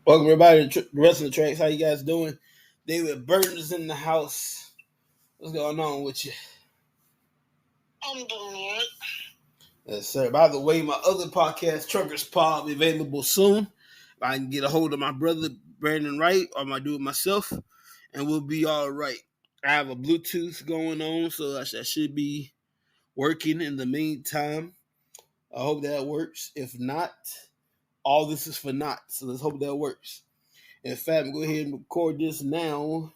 Welcome everybody to the Wrestling Tracks. How you guys doing? David Burton's in the house. What's going on with you? I'm doing all right. Yes, sir. By the way, my other podcast, Truckers Pod, will be available soon. If I can get a hold of my brother, Brandon Wright, or I might do it myself, and we'll be all right. I have a Bluetooth going on, so that should be working in the meantime. I hope that works. If not, all this is for naught, so let's hope that works. In fact, I'm going to go ahead and record this now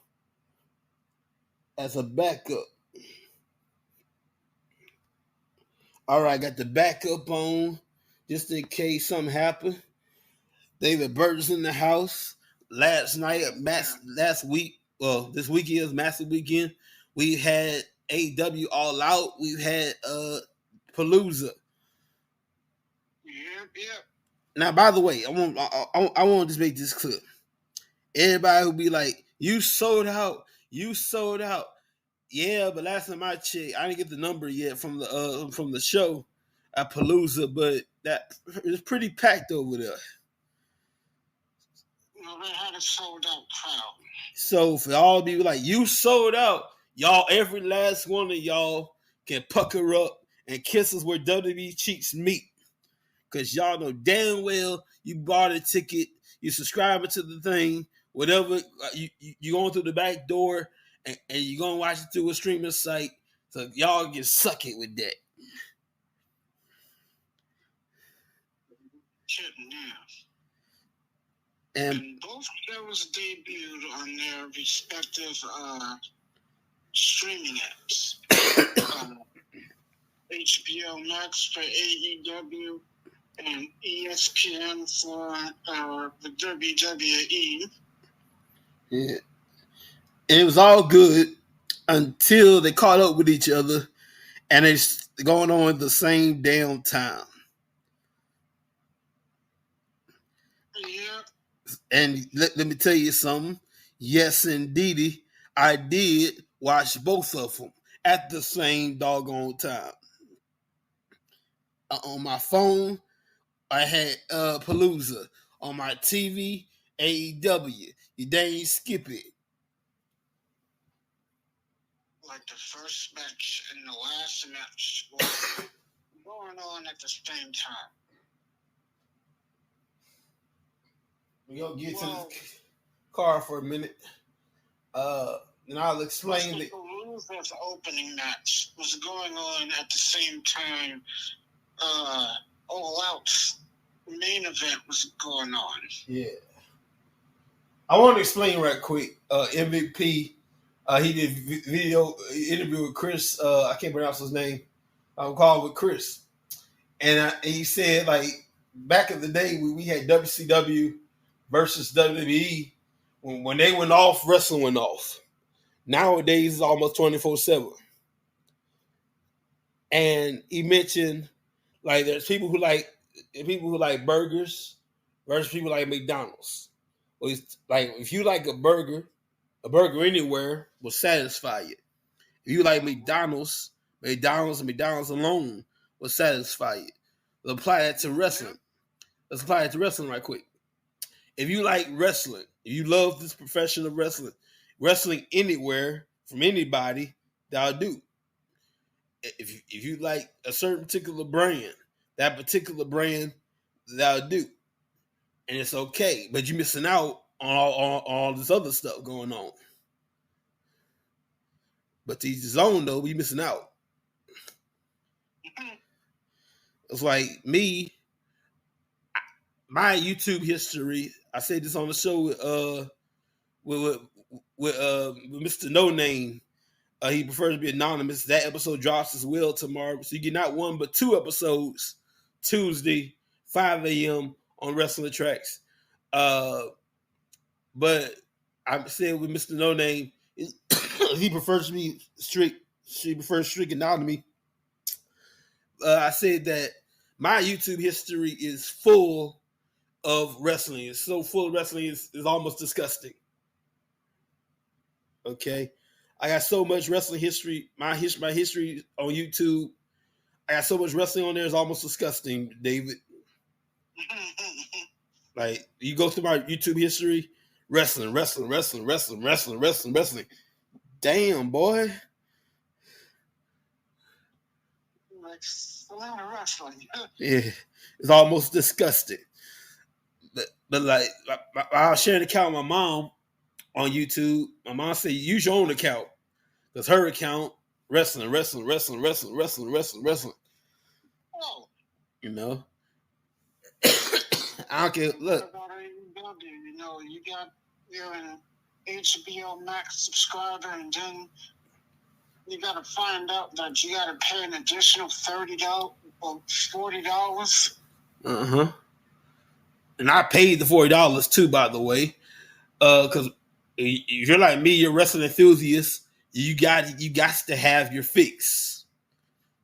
as a backup. All right, got the backup on just in case something happened. David Burton's in the house. Last week, this week is Massive Weekend. We had AEW All Out. We've had Palooza. Yep. Now, by the way, I want to just make this clear. Everybody will be like, "You sold out. You sold out." Yeah, but last time I checked, I didn't get the number yet from the show at Palooza, but that it's pretty packed over there. Well, they had a sold out crowd. So for all to be like, "You sold out," y'all, every last one of y'all can pucker up and kiss us where WWE cheeks meet. Because y'all know damn well you bought a ticket, you subscribing to the thing, whatever, you going through the back door, and you're going to watch it through a streaming site. So y'all get suck it with that. Shouldn't have. And both shows debuted on their respective streaming apps. HBO Max for AEW and ESPN for the WWE. Yeah. And it was all good until they caught up with each other and it's going on at the same damn time. Yeah. And let me tell you something. Yes, indeedy, I did watch both of them at the same doggone time. On my phone, I had Palooza. On my TV, AEW. You dang skip it. Like the first match and the last match were going on at the same time. We're going to get to the car for a minute. And I'll explain it. Palooza's opening match was going on at the same time. All Out's main event was going on. Yeah. I want to explain right quick. MVP, he did video interview with Chris. I can't pronounce his name. I'm called with Chris. And he said, like, back in the day, we had WCW versus WWE. When they went off, wrestling went off. Nowadays, it's almost 24/7. And he mentioned, like, there's people who like burgers versus people like McDonald's. Well, like, if you like a burger anywhere will satisfy you. If you like McDonald's alone will satisfy you. Let's apply that to wrestling. Let's apply it to wrestling right quick. If you like wrestling, if you love this profession of wrestling anywhere from anybody, that'll do. If you like a certain particular brand, that particular brand, that'll do. And it's okay. But you're missing out on all this other stuff going on. But to each his own, though, we missing out. It's like me, my YouTube history, I said this on the show with Mr. No Name. He prefers to be anonymous. That episode drops as well tomorrow. So you get not one, but two episodes Tuesday, 5 a.m. on Wrestling Tracks. But I said with Mr. No Name, he prefers to be strict. She prefers strict anonymity. I said that my YouTube history is full of wrestling. It's so full of wrestling, it's almost disgusting. Okay. I got so much wrestling history. My history on YouTube. I got so much wrestling on there. It's almost disgusting, David. Like you go through my YouTube history, wrestling. Damn, boy. Like a lot of wrestling. Yeah, it's almost disgusting. But like, I was sharing an account with my mom on YouTube. My mom said, use your own account. Because her account, wrestling. Oh. You know? I don't care. Look. About AEW, you know, you're an HBO Max subscriber, and then you got to find out that you got to pay an additional $30 or $40. Uh-huh. And I paid the $40 too, by the way. Because if you're like me, you're a wrestling enthusiast, you got to have your fix.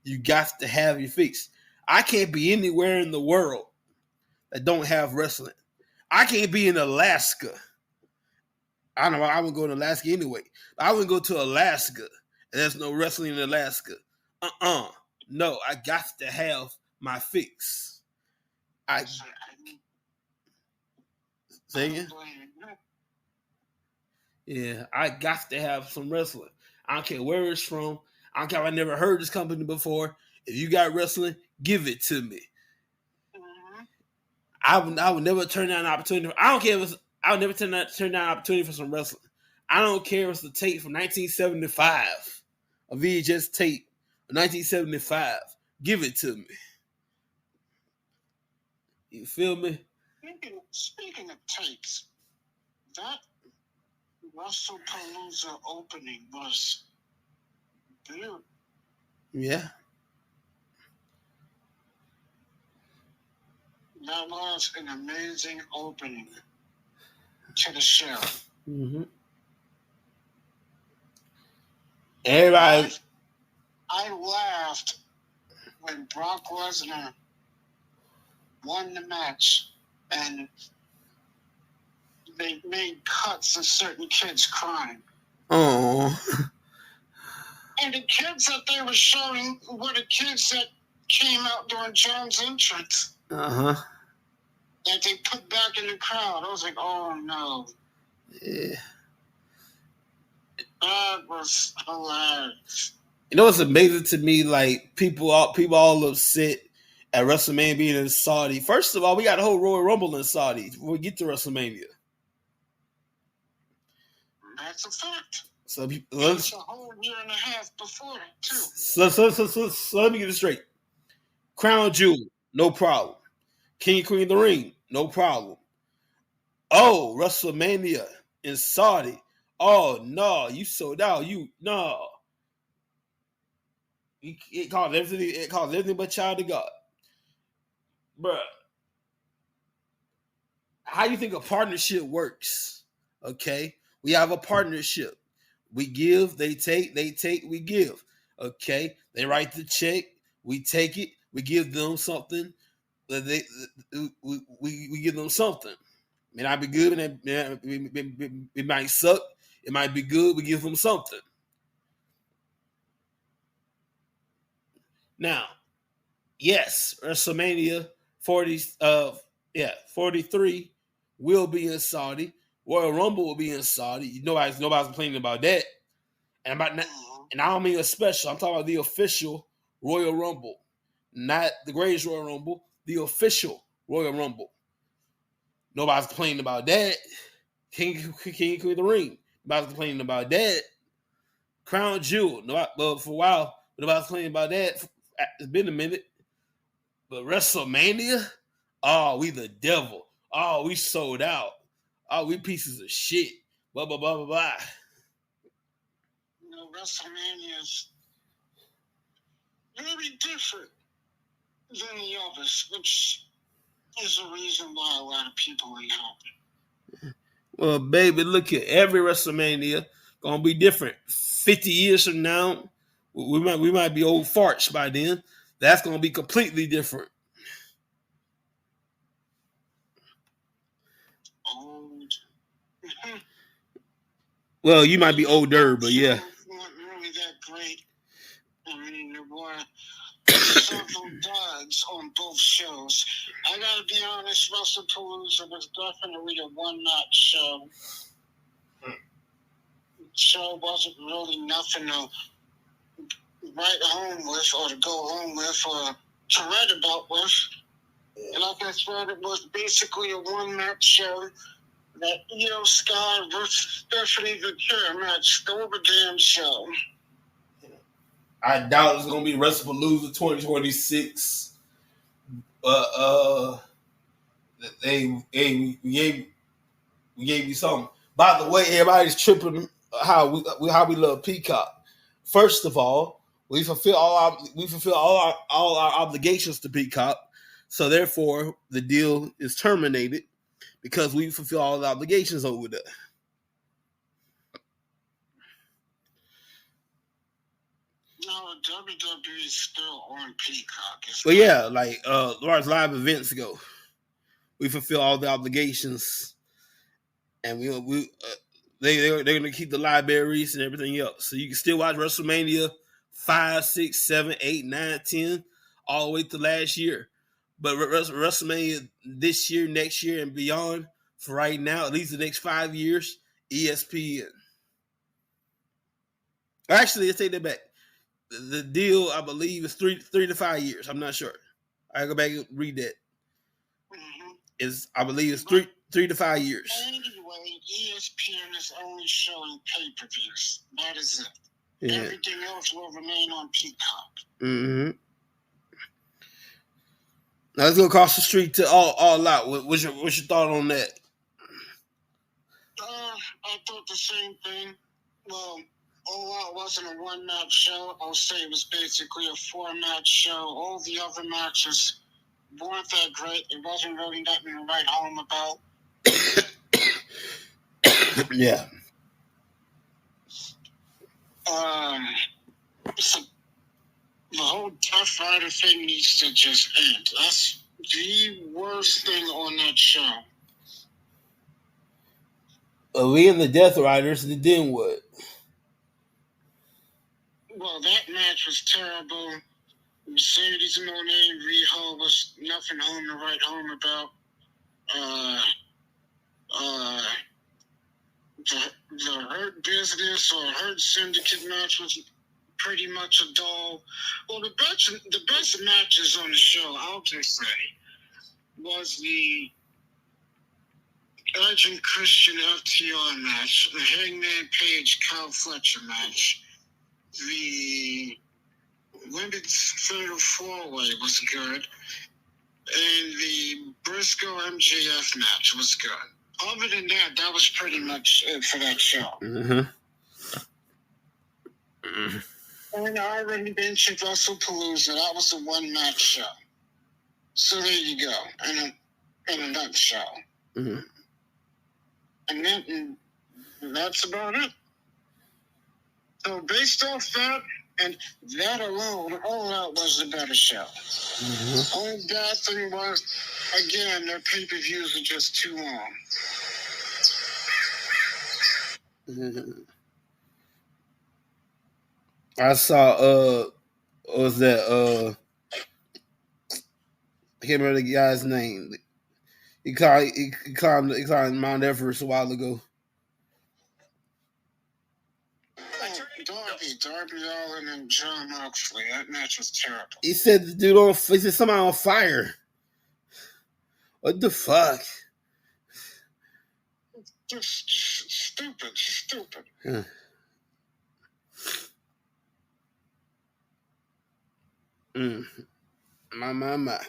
You got to have your fix. I can't be anywhere in the world that don't have wrestling. I can't be in Alaska. I don't know. I would go to Alaska anyway. I wouldn't go to Alaska and there's no wrestling in Alaska. No, I got to have my fix. Say again? Yeah, I got to have some wrestling. I don't care where it's from. I don't care if I never heard this company before. If you got wrestling, give it to me. I would never turn down an opportunity. I don't care if it's. I would never turn down an opportunity for some wrestling. I don't care if it's the tape from 1975, a VHS tape of 1975. Give it to me. You feel me? Speaking of tapes, that Palooza opening was beautiful. Yeah. That was an amazing opening to the show. Mm-hmm. Everybody. I laughed when Brock Lesnar won the match and they made cuts of certain kids crying. Oh. And the kids that they were showing were the kids that came out during John's entrance. Uh-huh. That they put back in the crowd. I was like, oh no. Yeah. That was hilarious. You know what's amazing to me? Like people all upset at WrestleMania being in Saudi. First of all, we got a whole Royal Rumble in Saudi when we get to WrestleMania. That's a fact. So it's a whole year and a half before it, too. So let me get it straight. Crown Jewel, no problem. King and Queen of the Ring, no problem. Oh, WrestleMania in Saudi. Oh no, you sold out. It calls everything but child of God. Bruh. How do you think a partnership works? Okay. We have a partnership. We give, they take, we give. Okay. They write the check, we take it, we give them something. We give them something. It may not be good, and it might suck. It might be good. We give them something. Now, yes, WrestleMania 43 will be in Saudi. Royal Rumble will be in Saudi. Nobody's complaining about that. And I don't mean a special. I'm talking about the official Royal Rumble, not the greatest Royal Rumble. The official Royal Rumble. Nobody's complaining about that. King and Queen of the Ring. Nobody's complaining about that. Crown Jewel. Well, for a while, nobody's complaining about that. It's been a minute. But WrestleMania? Oh, we the devil. Oh, we sold out. Oh, we pieces of shit. Blah, blah, blah, blah, blah. You know, WrestleMania's very different than the others, which is the reason why a lot of people ain't happy. Well, baby, look at every WrestleMania gonna be different. 50 years from now, we might be old farts by then. That's gonna be completely different. Old. Well, you might be older, but yeah. Not really that great. I mean, there were several duds on both shows. I gotta be honest, WrestlePalooza was definitely a one-match show. Show wasn't really nothing to write home with or to go home with or to write about with. And like I said, it was basically a one-match show. That Io Sky versus Stephanie McMahon match stole the damn show. I doubt it's gonna be WrestlePalooza 2026. We gave you something. By the way, everybody's tripping how we love Peacock. First of all, we fulfill all our obligations to Peacock, so therefore the deal is terminated because we fulfill all the obligations over there. No, WWE is still on Peacock. But yeah, like as far as live events go, we fulfill all the obligations, and they're gonna keep the libraries and everything else, so you can still watch WrestleMania 5, 6, 7, 8, 9, 10, all the way to last year. But WrestleMania this year, next year, and beyond, for right now, at least the next 5 years, ESPN. Actually, let's take that back. The deal, I believe, is 3 to 5 years. I'm not sure. I go back and read that. Mm-hmm. I believe it's 3 to 5 years. Anyway, ESPN is only showing pay-per-views. That is it. Yeah. Everything else will remain on Peacock. Mm-hmm. Now let's go across the street to All Out. What's your thought on that? I thought the same thing. Well, All Out wasn't a one-match show. I'll say it was basically a 4-match show. All the other matches weren't that great. It wasn't really nothing to write home about. Yeah. So the whole Tough Rider thing needs to just end. That's the worst thing on that show. We and the Death Riders, and then what? Well, that match was terrible. Mercedes Moné, Riho was nothing home to write home about. The Hurt Business or Hurt Syndicate match was pretty much a dull. Well, the best matches on the show, I'll just say, was the Edge and Christian FTR match, the Hangman Page Kyle Fletcher match, the Women's Fatal 4-Way was good, and the Briscoe MJF match was good. Other than that, that was pretty much it for that show. Mm-hmm. And I already mentioned WrestlePalooza. That was a one-match show. So there you go, in a nutshell. Mm-hmm. And that's about it. So based off that, and that alone, All Out was the better show. Mm-hmm. Only bad thing was, again, their pay-per-views are just too long. Mm-hmm. I saw, what was that, I can't remember the guy's name. He climbed Mount Everest a while ago. Darby Allin and John Moxley. That match was terrible. He said the dude he said somebody on fire. What the fuck? Just stupid. Huh. My.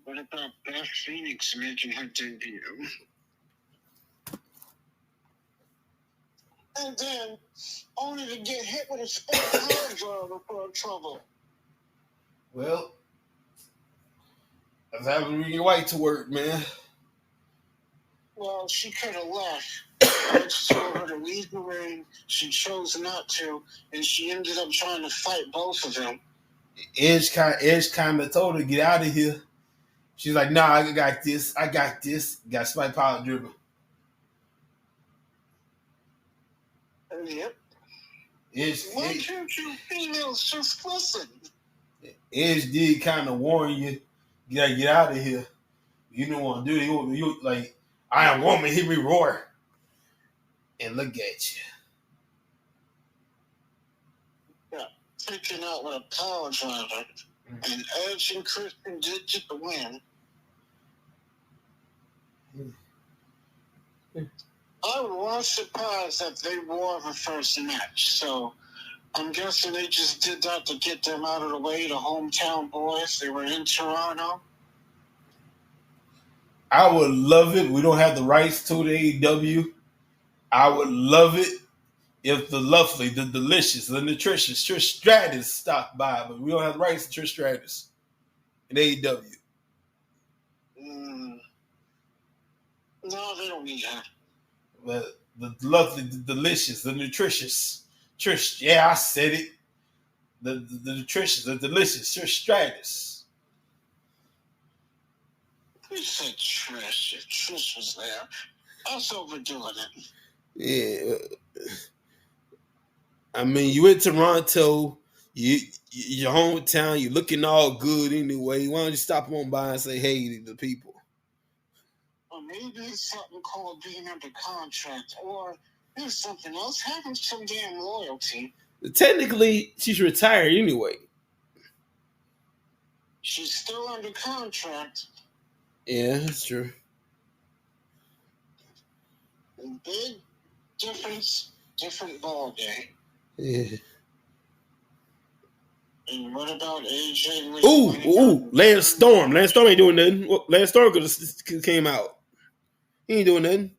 What about Beth Phoenix making her debut? And then, only to get hit with a spare power driver for trouble. Well, that's having Rhea White to work, man. Well, she could have left. I told her to leave the ring. She chose not to, and she ended up trying to fight both of them. Edge kind of told her to get out of here. She's like, nah, I got this. Got spike power dribble. Yep. Why can't you females just listen? Edge did kind of warn you. You gotta get out of here. You don't want to do it. You like, I am woman, hear me roar. And look at you. Yeah, taking out with a power driver. And Edge and Christian did get the win. I was surprised that they won the first match. So I'm guessing they just did that to get them out of the way, the hometown boys. They were in Toronto. I would love it. We don't have the rights to the AEW. I would love it if the lovely, the delicious, the nutritious Trish Stratus stopped by, but we don't have the rights to Trish Stratus in AEW. No, they don't need her. But the lovely, the delicious, the nutritious Trish. Yeah, I said it. The nutritious, the delicious Trish Stratus. We said Trish. If Trish was there, I was overdoing it. Yeah. I mean, you in Toronto, your hometown, you're looking all good anyway. Why don't you stop on by and say hey to the people? Or maybe it's something called being under contract, or there's something else, having some damn loyalty. Technically, she's retired anyway. She's still under contract. Yeah, that's true. Big difference, different ball game. Yeah. And what about AJ Lee? Ooh, Lance Storm. Lance Storm ain't doing nothing. Well, Lance Storm could have came out. He ain't doing nothing.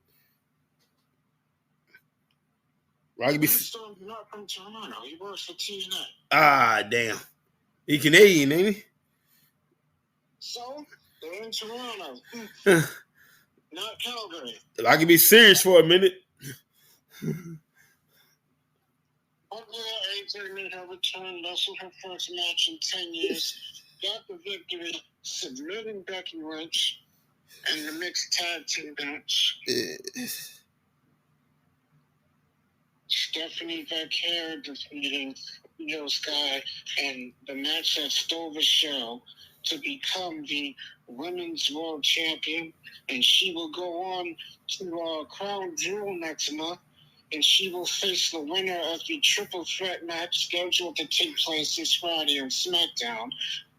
Lance Storm's not from Toronto. He works for TNA. Ah, damn. He Canadian, ain't he? So, they're in Toronto. Not Calgary. I can be serious for a minute. But yeah, AJ made her return, wrestled her first match in 10 years, got the victory, submitting Becky Lynch, and the mixed tag team match. Stephanie McMahon defeating Io Sky, and the match that stole the show to become the Women's World Champion, and she will go on to Crown Jewel next month, and she will face the winner of the triple threat match scheduled to take place this Friday on SmackDown.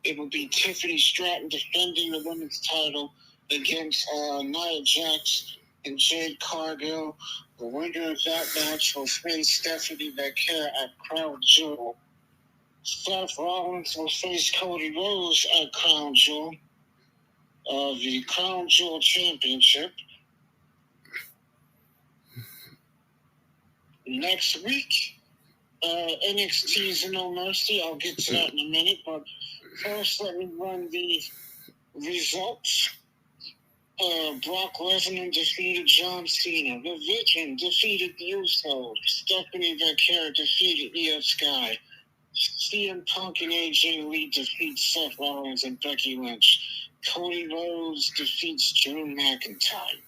It will be Tiffany Stratton defending the women's title against Nia Jax and Jade Cargill. The winner of that match will face Stephanie McMahon at Crown Jewel. Seth Rollins will face Cody Rhodes at Crown Jewel, the Crown Jewel Championship. Next week, NXT's No Mercy. I'll get to that in a minute, but first let me run the results. Brock Lesnar defeated John Cena. The Vision defeated the Usos. Stephanie McMahon defeated Io Sky. CM Punk and AJ Lee defeat Seth Rollins and Becky Lynch. Cody Rhodes defeats Drew McIntyre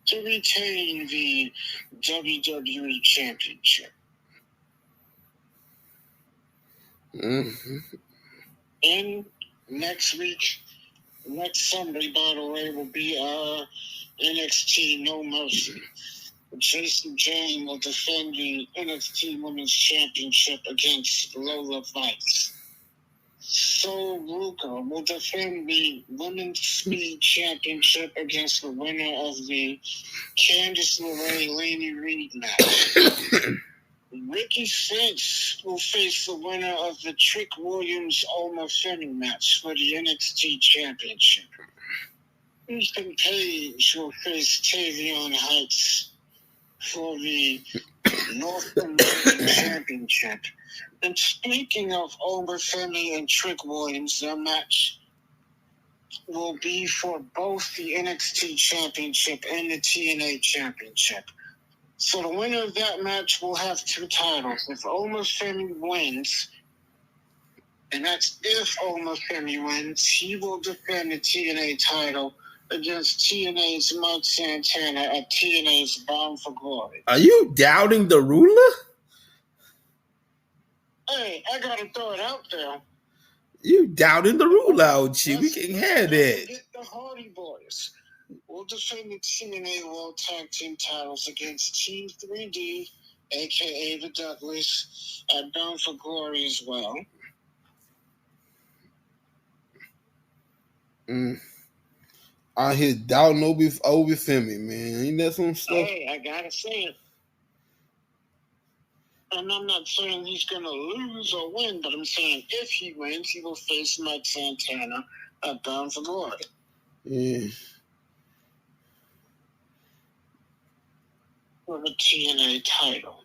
to retain the WWE Championship. Mm-hmm. And next Sunday, by the way, will be NXT No Mercy. Jason Jane will defend the NXT Women's Championship against Lola Vice. Sol Ruka will defend the Women's Speed Championship against the winner of the Candice LeRae-Laney Reid match. Ricky Spence will face the winner of the Trick Williams-Oma Femi match for the NXT Championship. Ethan Page will face Tavion Heights for the North American Championship. And speaking of Oma Femi and Trick Williams, their match will be for both the NXT Championship and the TNA Championship. So the winner of that match will have two titles. If Oma Femi wins, and that's if Oma Femi wins, he will defend the TNA title against TNA's Mike Santana at TNA's Bound for Glory. Are you doubting the ruler? Hey, I gotta throw it out there. You doubting the rule out, G. We can't have that. Get the Hardy Boys. We'll defend the TNA World Tag Team titles against Team 3D, aka the Dudleys, at Bound for Glory as well. Out here doubting Obi Femi, man. Ain't that some stuff? Hey, I gotta say it. And I'm not saying he's gonna lose or win, but I'm saying if he wins, he will face Mike Santana at Bound for Glory. Yeah. For the TNA title.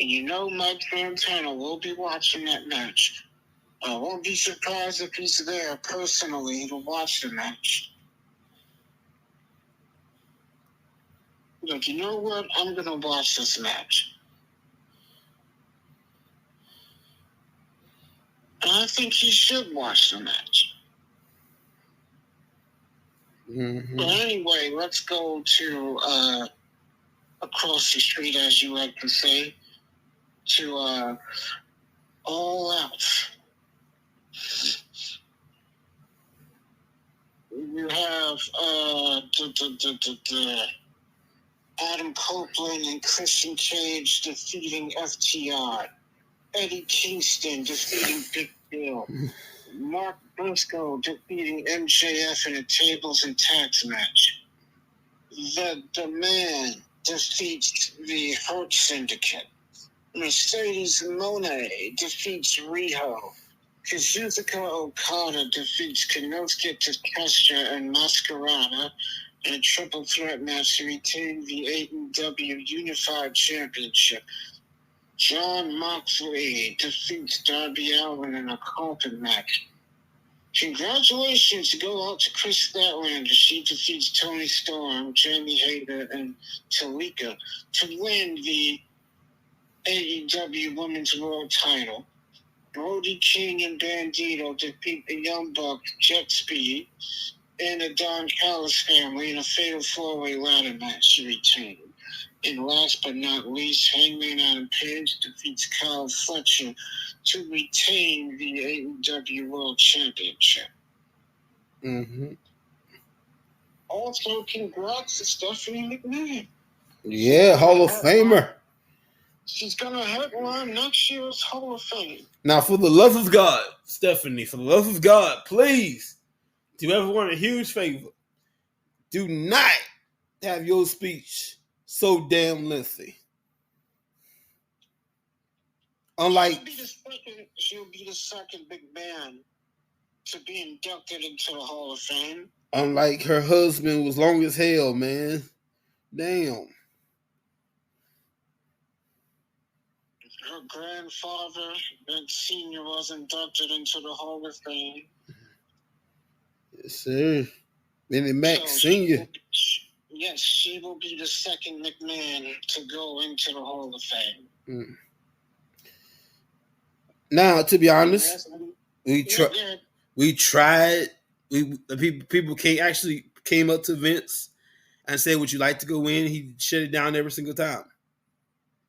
And you know Mike Santana will be watching that match. I won't be surprised if he's there personally to watch the match. Look, you know what? I'm going to watch this match. And I think he should watch the match. Mm-hmm. But anyway, let's go to across the street, as you like to say, to All Out. You have Adam Copeland and Christian Cage defeating FTR. Eddie Kingston defeating Big Bill. Mark Briscoe defeating MJF in a tables and tax match. The Man defeats the Hurt Syndicate. Mercedes Moné defeats Riho. Kazuchika Okada defeats Konosuke Takeshita and Mascarada in a triple threat match to retain the AEW Unified Championship. John Moxley defeats Darby Allin in a carpet match. Congratulations go out to Chris Statlander. She defeats Toni Storm, Jamie Hayter, and Talika to win the AEW Women's World title. Brody King and Bandito defeat the Young Bucks, Jet Speed, and the Don Callis family in a fatal 4-way ladder match to retain. And last but not least, Hangman Adam Page defeats Kyle Fletcher to retain the AEW World Championship. Mm-hmm. Also, congrats to Stephanie McMahon. Yeah, Hall of Famer. She's going to headline next year's Hall of Fame. Now, for the love of God, Stephanie, for the love of God, please, do you ever want a huge favor? Do not have your speech so damn lengthy. Unlike she'll be the second big man to be inducted into the Hall of Fame. Unlike her husband was long as hell, man. Damn. Her grandfather, Vince Sr., was inducted into the Hall of Fame. Yes, sir. Benny Mac Sr. Yes, she will be the second McMahon to go into the Hall of Fame. Mm. Now, to be honest, we tried. People came up to Vince and said, "Would you like to go in?" He shut it down every single time.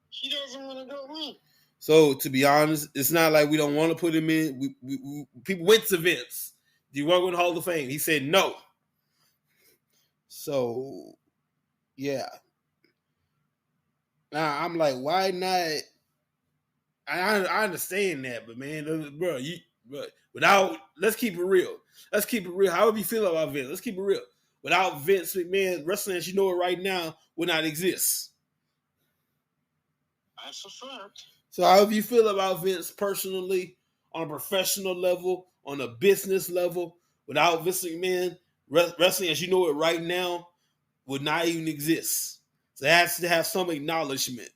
He doesn't want to go in. So, to be honest, it's not like we don't want to put him in. People went to Vince. Do you want to go in the Hall of Fame? He said no. So, yeah. Now, I'm like, why not? I understand that, but man, bro, let's keep it real. Let's keep it real. However you feel about Vince, let's keep it real. Without Vince McMahon, wrestling as you know it right now would not exist. That's a fact. So however you feel about Vince personally, on a professional level, on a business level, without Vince McMahon, wrestling as you know it right now would not even exist. So it has to have some acknowledgement.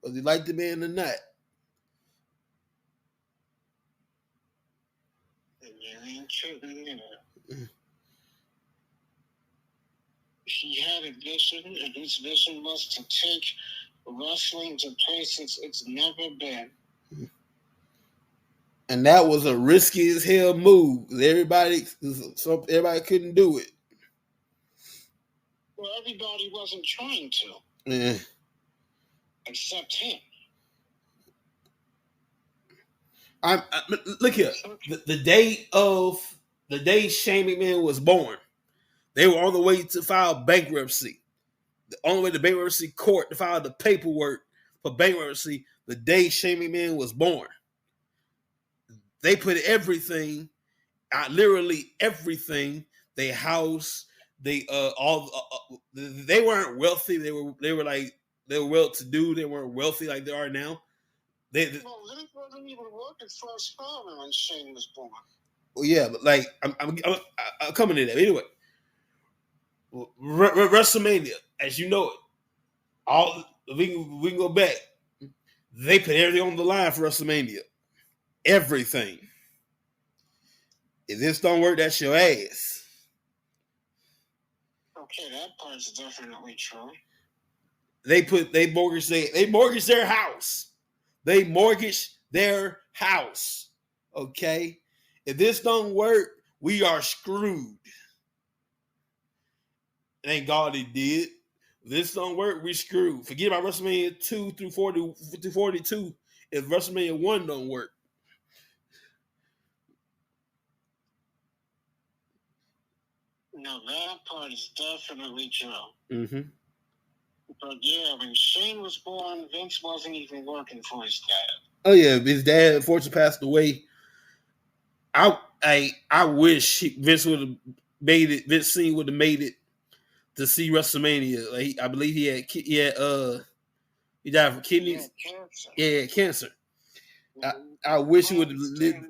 Whether you like the man or not. He had a vision, and his vision was to take wrestling to places it's never been. And that was a risky as hell move. Everybody couldn't do it. Well, everybody wasn't trying to. Yeah. Except him. Look here. The day Shane McMahon was born, they were on the way to file bankruptcy. The only way to bankruptcy court to file the paperwork for bankruptcy the day Shane McMahon was born. They put everything, literally everything, their house, they weren't wealthy. They were well to do. They weren't wealthy like they are now. Vince wasn't even working for his father when Shane was born. Well, yeah, but like I'm coming to that anyway. WrestleMania, as you know it, we can go back. They put everything on the line for WrestleMania. Everything. If this don't work, that's your ass. Okay, that part's definitely true. They mortgaged their house. They mortgaged their house. Okay? If this don't work, we are screwed. Thank God it did. If this don't work, we screwed. Forget about WrestleMania 2 through 42 if WrestleMania 1 don't work. No, that part is definitely true. Mm-hmm. But yeah, when Shane was born, Vince wasn't even working for his dad. Oh yeah, his dad unfortunately passed away. I wish Vince would have made it. Vince Senior would have made it to see WrestleMania. Like, I believe he died from kidneys. Cancer. Yeah, cancer. Mm-hmm. I wish he would have lived.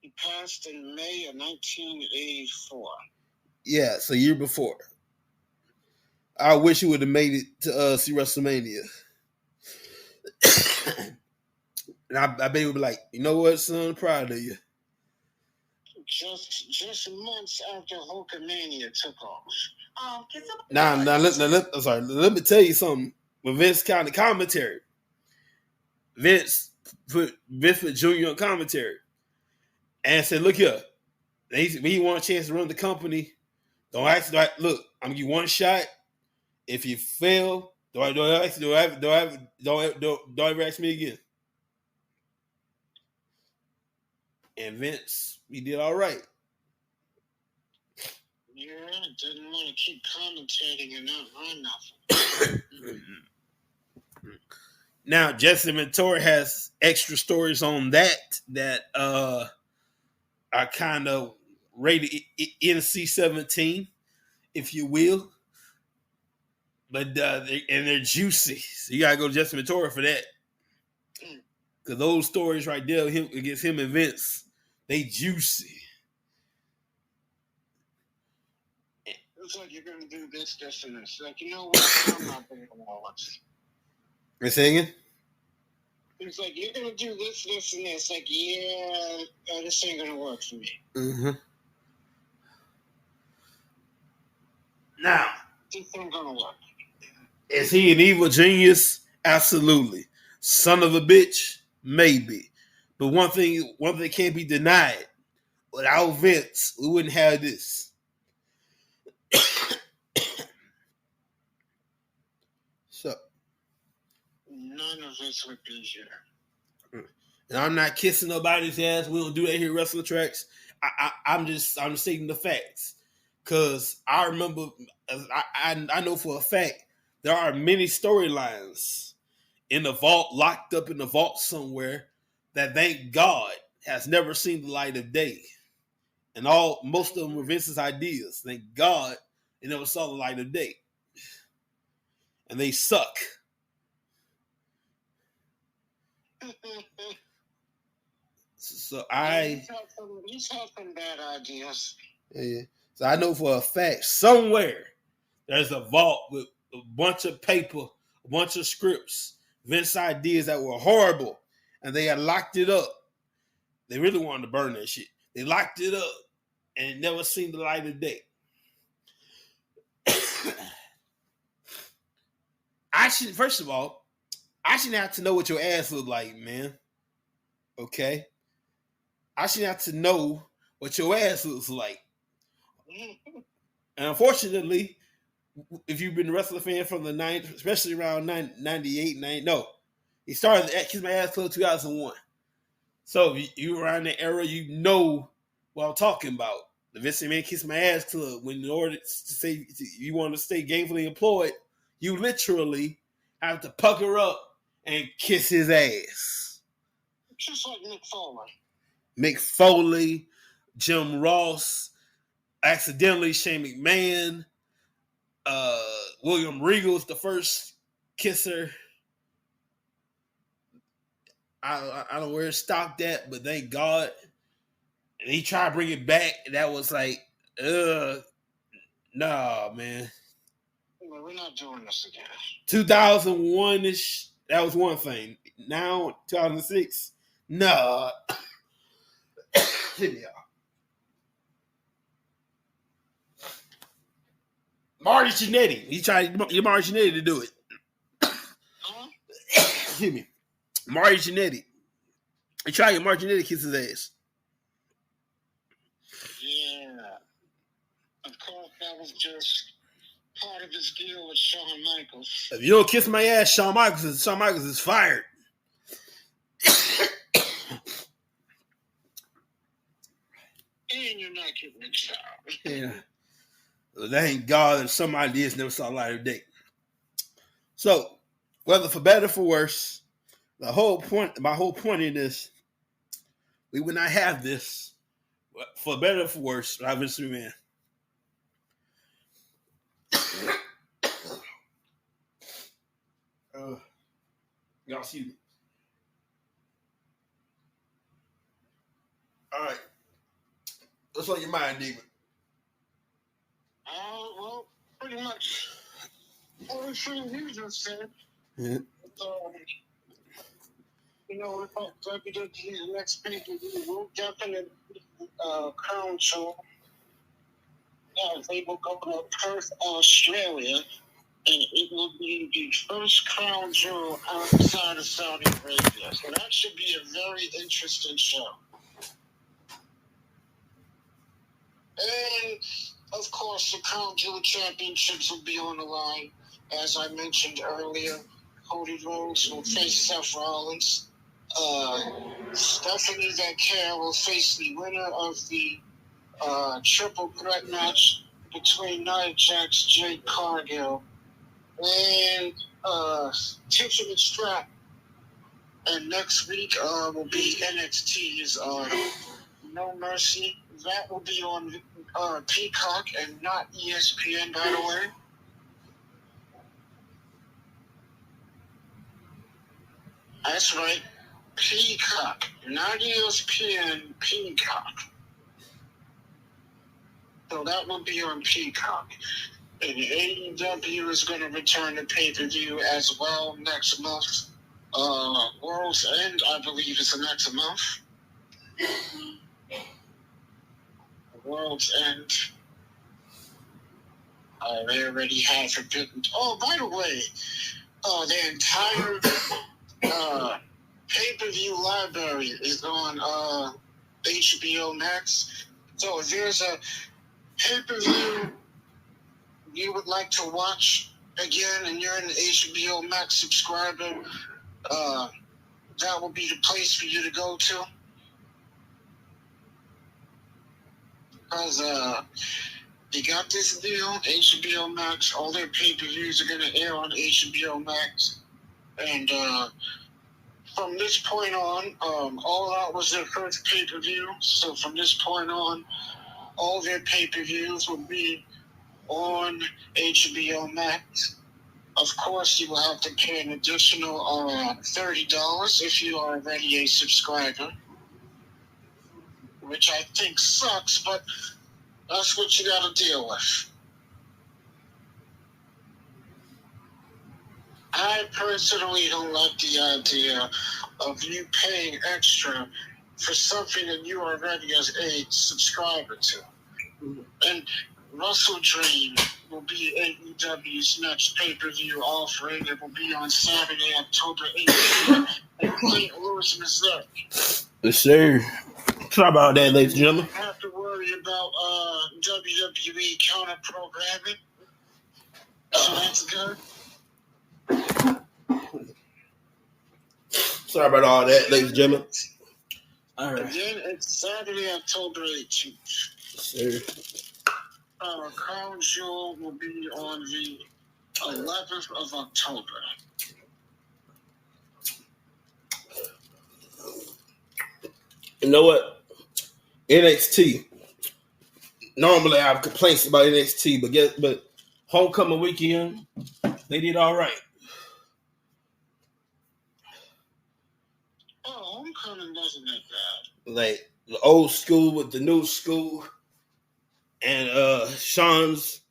He passed in May of 1984. Yeah, so a year before. I wish he would have made it to see WrestleMania. And I bet he would be like, you know what, son, I'm proud of you. Just months after Hulkamania took off. Let me tell you something. When Vince kind of commentary, Vince put Jr. on commentary and said, look here, we want a chance to run the company. Don't ask, look, I'm gonna give you one shot. If you fail, don't ever ask me again. And Vince, he did all right. Yeah, didn't want to keep commentating and not run nothing. Now, Jesse Ventura has extra stories on that are kind of rated NC-17, if you will. But they're juicy. So you gotta go to Jesse Ventura for that. Because those stories right there against him and Vince, they juicy. It's like you're going to do this, and this. Like, you know what? I'm not going to watch. You're saying? It's like, you're going to do this, and this. Like, yeah, this ain't going to work for me. Mm-hmm. Now, this ain't going to work. Is he an evil genius? Absolutely. Son of a bitch? Maybe. But one thing can't be denied. Without Vince, we wouldn't have this. So, none of this would be here. And I'm not kissing nobody's ass. We don't do that here at Wrestling Tracks. I'm stating the facts. Because I remember, I know for a fact, there are many storylines in the vault, locked up in the vault somewhere, that thank God has never seen the light of day. And most of them were Vince's ideas. Thank God they never saw the light of day. And they suck. So he's had some bad ideas. Yeah. So I know for a fact somewhere there's a vault with a bunch of paper, a bunch of scripts, Vince ideas that were horrible, and they had locked it up. They really wanted to burn that shit. They locked it up, and it never seen the light of day. First of all, I shouldn't have to know what your ass look like, man. Okay? I shouldn't have to know what your ass looks like. And unfortunately, if you've been a wrestling fan from the 90s, especially around 98, he started at Kiss My Ass Club 2001. So if you around the era, you know what I'm talking about. The Vince McMahon Kiss My Ass Club. When in order to say you want to stay gainfully employed, you literally have to pucker up and kiss his ass. Just like Mick Foley. Mick Foley, Jim Ross, accidentally Shane McMahon, William Regal's the first kisser. I don't know where it stopped at, but thank God. And he tried to bring it back, and that was like, nah, man. We're not doing this again. 2001-ish, that was one thing. Now, 2006, nah. Hit me out. Marty Jannetty. He tried to get Marty Jannetty to do it. Huh? Excuse me. Marty Jannetty. He tried to get Marty Jannetty to kiss his ass. Yeah. Of course, that was just part of his deal with Shawn Michaels. If you don't kiss my ass, Shawn Michaels is fired. And you're not getting a job. Yeah. Well, thank God that some ideas never saw light of day. So, whether for better or for worse, my whole point in this, we would not have this, for better or for worse, without Vince McMahon. Y'all see me. All right. What's on your mind, David? Well, pretty much everything you just said. Yeah. WWE's next pay-per-view will definitely Crown Jewel. Yeah, they will go to Perth, Australia, and it will be the first Crown Jewel outside of Saudi Arabia. So that should be a very interesting show. And, of course, the Crown Jewel Championships will be on the line. As I mentioned earlier, Cody Rhodes will face Seth Rollins. Stephanie McMahon will face the winner of the triple threat match between Nia Jax, Jade Cargill, and Tiffany Stratton. And next week will be NXT's No Mercy. That will be on Peacock and not ESPN, by the way. That's right. Peacock. Not ESPN, Peacock. So that will be on Peacock. And AEW is going to return to pay-per-view as well next month. World's End, I believe, is the next month. World's End. They already have forbidden. Oh, by the way, the entire pay-per-view library is on HBO Max. So if there's a pay-per-view you would like to watch again and you're an HBO Max subscriber, that will be the place for you to go to. Because you got this deal, HBO Max, all their pay-per-views are going to air on HBO Max. And from this point on, All Out was their first pay-per-view. So from this point on, all their pay-per-views will be on HBO Max. Of course, you will have to pay an additional $30 if you are already a subscriber, which I think sucks, but that's what you got to deal with. I personally don't like the idea of you paying extra for something that you are already as a subscriber to. And Wrestle Dream will be AEW's next pay-per-view offering. It will be on Saturday, October 18th in St. Louis, Missouri. Yes, sir. Sorry about that, ladies and gentlemen. You don't have to worry about WWE counter-programming. So that's good. Sorry about all that, ladies and gentlemen. All right. Again, it's Saturday, October 18th. Sir. Crown Jewel will be on the 11th of October. You know what? NXT. Normally I have complaints about NXT, but homecoming weekend, they did all right. Oh, homecoming wasn't that bad. Like the old school with the new school, and Sean's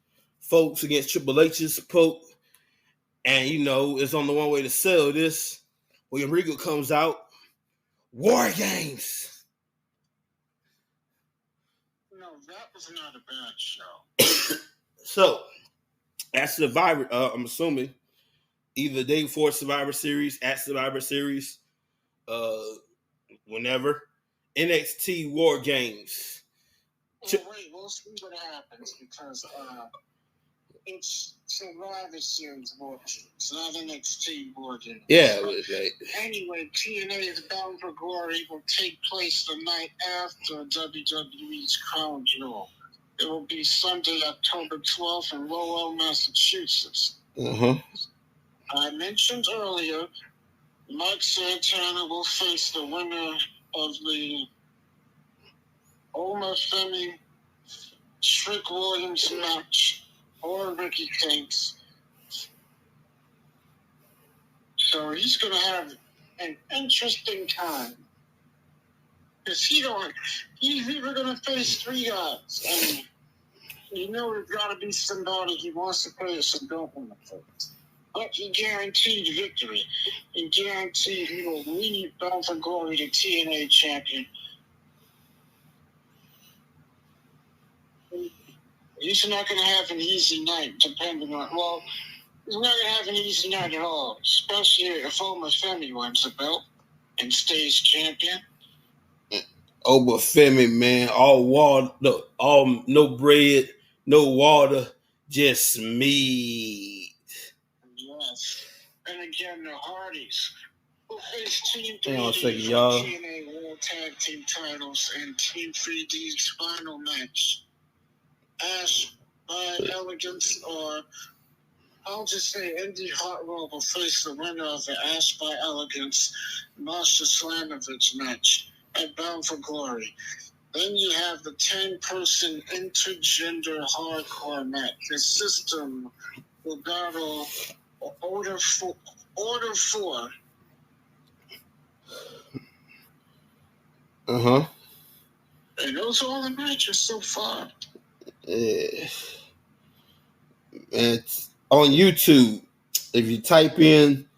folks against Triple H's folk, and it's on the one way to sell this. When Regal comes out, War Games. No, that was not a bad show. So, at Survivor, I'm assuming either day before Survivor Series, at Survivor Series, whenever, NXT War Games. Well, wait, we'll see what happens because it's Survivor Series War Games, not NXT War Games. Yeah. Anyway, TNA's Bound for Glory will take place the night after WWE's Crown Jewel. It will be Sunday, October 12th in Lowell, Massachusetts. I mentioned earlier, Mike Santana will face the winner of the Omar Femi Trick Williams match or Ricky Tanks. So he's going to have an interesting time. Because he's either going to face three guys. And there's got to be somebody he wants to face and don't want to face. But he guaranteed victory. He guaranteed he will lead Bound for Glory to TNA champion. He's not going to have an easy night, depending on... Well, he's not going to have an easy night at all, especially if Omar Femi wins the belt and stays champion. Omar Femi, man, all water, no bread, no water, just meat. Yes. And again, the Hardys, who face Team 3D Hang on a second, for y'all. TNA World Tag Team titles and Team 3D's final match. Ash by Elegance, or I'll just say Indy Hartwell will face the winner of the Ash by Elegance Masha Slamovich match at Bound for Glory. Then you have the 10-person intergender hardcore match. The System will battle Order 4. And those are all the matches so far. It's on YouTube. If you type in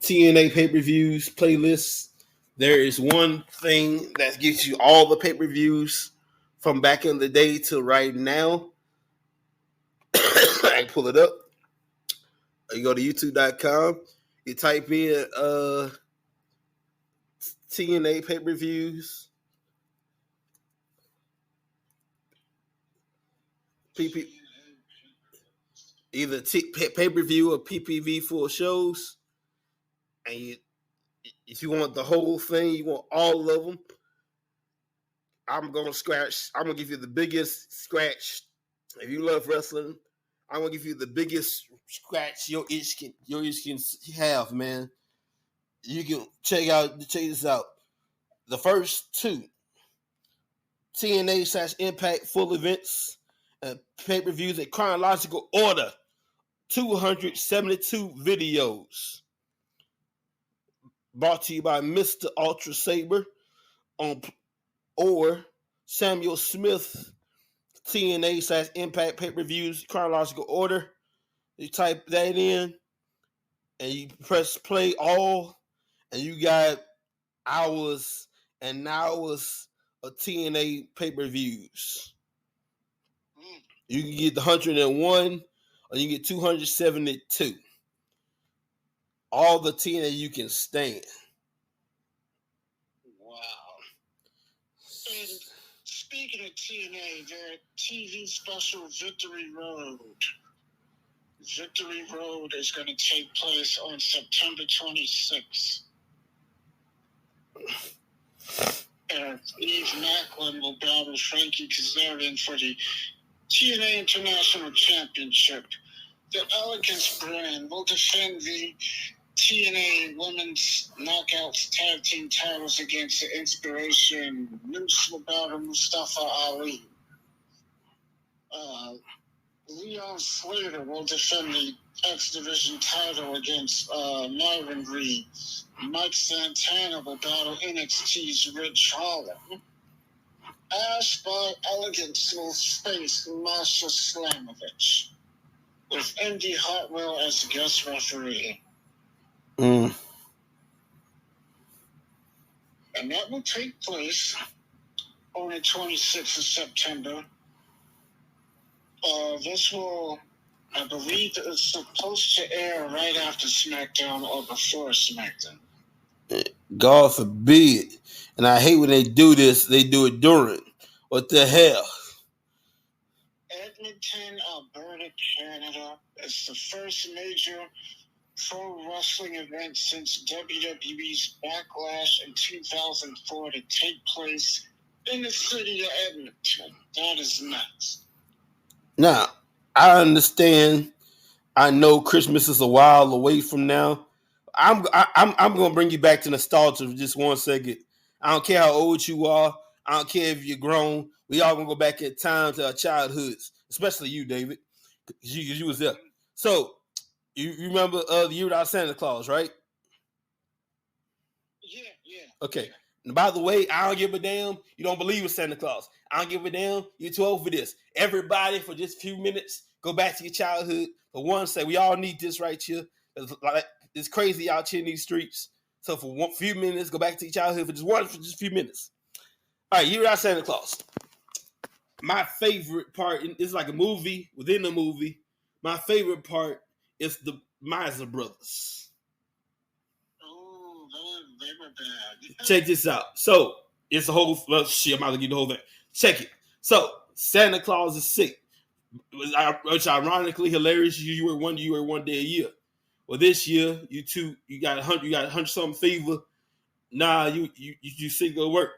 TNA pay-per-views playlist, there is one thing that gives you all the pay-per-views from back in the day to right now. I pull it up. You go to youtube.com. You type in TNA pay-per-views. Either pay-per-view or PPV full shows. And if you want the whole thing, you want all of them, I'm going to give you the biggest scratch. If you love wrestling, I'm going to give you the biggest scratch your itch can have, man. You can check this out. The first two TNA/Impact full events and pay-per-views in chronological order. 272 videos. Brought to you by Mr. Ultra Saber or Samuel Smith TNA/Impact pay-per-views chronological order. You type that in and you press play all, and you got hours and hours of TNA pay-per-views. You can get the 101 or you can get 272. All the TNA you can stand. Wow. And speaking of TNA, their TV special Victory Road. Victory Road is going to take place on September 26th. Eve Macklin will battle Frankie Kazarian for the TNA International Championship. The Elegance brand will defend the TNA Women's Knockouts Tag Team titles against the Inspiration. Moose will battle Mustafa Ali. Leon Slater will defend the X Division title against Myron Reed. Mike Santana will battle NXT's Rich Holland. Ash by Elegance will face Masha Slamovich, with Andy Hartwell as the guest referee. And that will take place on the 26th of September. This will, I believe, is supposed to air right after SmackDown or before SmackDown. God forbid. And I hate when they do this. They do it during. What the hell? Edmonton, Alberta, Canada. It's the first major pro wrestling event since WWE's Backlash in 2004 to take place in the city of Edmonton. That is nuts. Now, I understand. I know Christmas is a while away from now. I'm going to bring you back to nostalgia for just 1 second. I don't care how old you are. I don't care if you're grown. We all going to go back in time to our childhoods, especially you, David, because you was there. So, you remember the year without Santa Claus, right? Yeah. Okay. And by the way, I don't give a damn. You don't believe in Santa Claus. I don't give a damn. You're too old for this. Everybody, for just a few minutes, go back to your childhood. For one, say we all need this right here. It's crazy out here in these streets. So for a few minutes, go back to your childhood for just a few minutes. All right, year without Santa Claus. My favorite part is like a movie within a movie. My favorite part is the Miser Brothers. Oh, they were bad. Check this out. So it's a whole shit. I'm about to get the whole thing. Check it. So Santa Claus is sick, which ironically hilarious. You were one day a year. Well, this year you got 100 something fever. Nah, you sick go to work.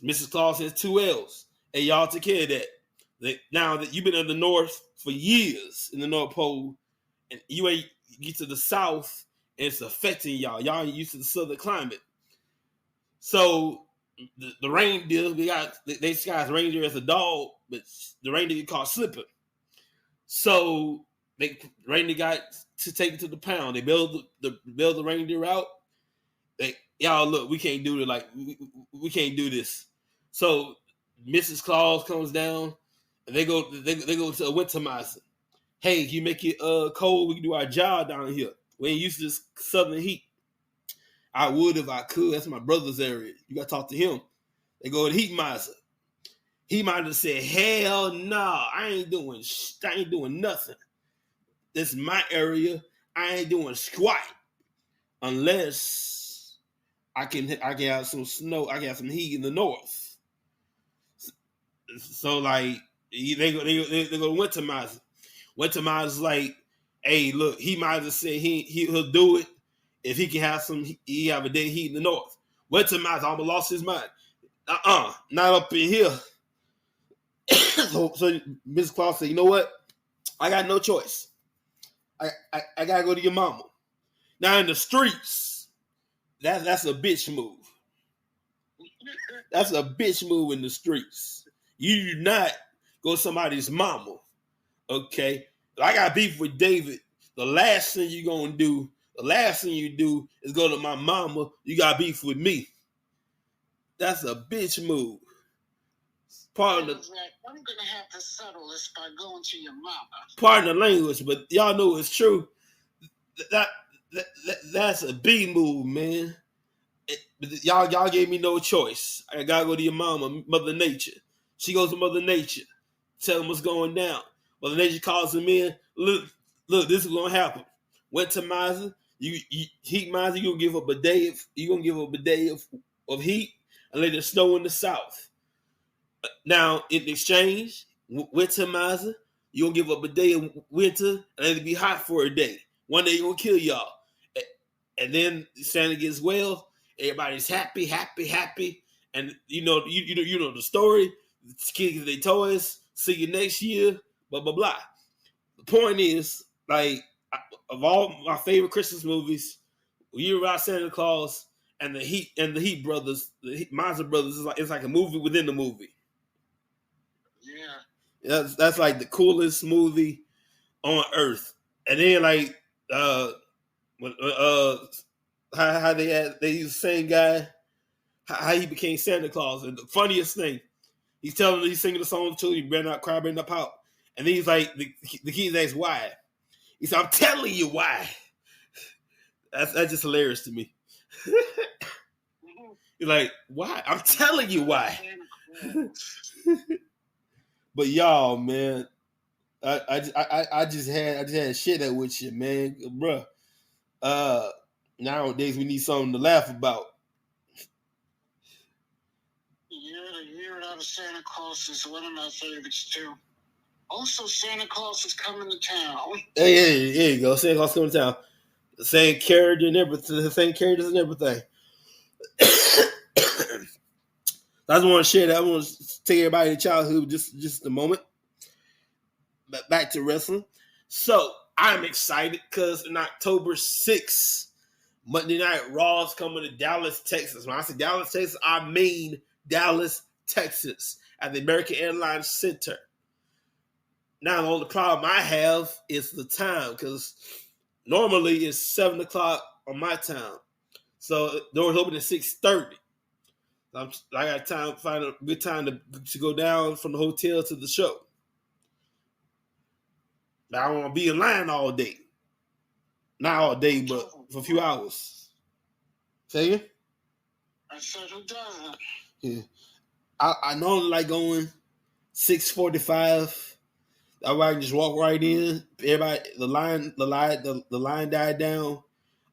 Mrs. Claus has 2 L's. Hey, y'all take care of that. Now that you've been in the North for years in the North Pole, and you ain't get to the South, and it's affecting y'all. Y'all ain't used to the Southern climate. So the reindeer, they got reindeer as a dog, but the reindeer get caught slipping. So reindeer got to take it to the pound. They build the reindeer out. Y'all look, we can't do it. Like we can't do this. So Mrs. Claus comes down, and they go to a winter miser. Hey, can you make it cold? We can do our job down here. We ain't used to this southern heat. I would if I could. That's my brother's area. You got to talk to him. They go to Heat Miser. Heat Miser said, hell no, I ain't doing nothing. This is my area. I ain't doing squat unless I can have some snow. I can have some heat in the north. So like they go to Winter Miser. Winter Miser's like, hey, look, Heat Miser said he'll do it if he can have he have a day heat in the north. Winter Miser almost lost his mind. Not up in here. so Mrs. Claus said, you know what? I got no choice. I gotta go to your mama. Now in the streets, that's a bitch move. That's a bitch move in the streets. You do not go to somebody's mama. Okay? I got beef with David. The last thing you do is go to my mama. You got beef with me. That's a bitch move. I'm gonna have to settle this by going to your mama. Pardon the language, but y'all know it's true. That's a B move, man. Y'all gave me no choice. I gotta go to your mama, Mother Nature. She goes to Mother Nature, tell them what's going down. Mother Nature calls him in. Look, this is gonna happen. Winter Miser, Heat Miser, you're gonna give up a day of heat and let it snow in the south. Now, in exchange, Winter Miser, you're gonna give up a day of winter and let it be hot for a day. One day you're gonna kill y'all. And then Santa gets well, everybody's happy, and you know the story. The kids get their toys. See you next year. Blah blah blah. The point is, like, of all my favorite Christmas movies, Year Without Santa Claus and the Heat brothers, the Monster Brothers, it's like a movie within the movie. Yeah, that's like the coolest movie on earth. And then like how they use the same guy, how he became Santa Claus. And the funniest thing, he's singing the song too. You better not cry, better not pout. And then he's like, the kids ask why. He said, "I'm telling you why." That's just hilarious to me. You're like, why? I'm telling you why. But y'all, man, I just had shit that with you, man, bruh. Nowadays we need something to laugh about. The Year Without Santa Claus is one of my favorites too. Also, Santa Claus is coming to town. Hey, there you go. Santa Claus coming to town. The same character and everything. The same characters and everything. I just want to share that. I want to take everybody to childhood just a moment. But back to wrestling. So I'm excited because on October 6th, Monday Night Raw is coming to Dallas, Texas. When I say Dallas, Texas, I mean Dallas, Texas, at the American Airlines Center. Now, the only problem I have is the time, because normally it's 7 o'clock on my time. So doors open at 6:30. I got time to find a good time to go down from the hotel to the show. But I don't want to be in line all day. Not all day, but for a few hours. Say again? I said, who doesn't? Yeah. I normally like going 6:45. I can just walk right in. Everybody, the line died down.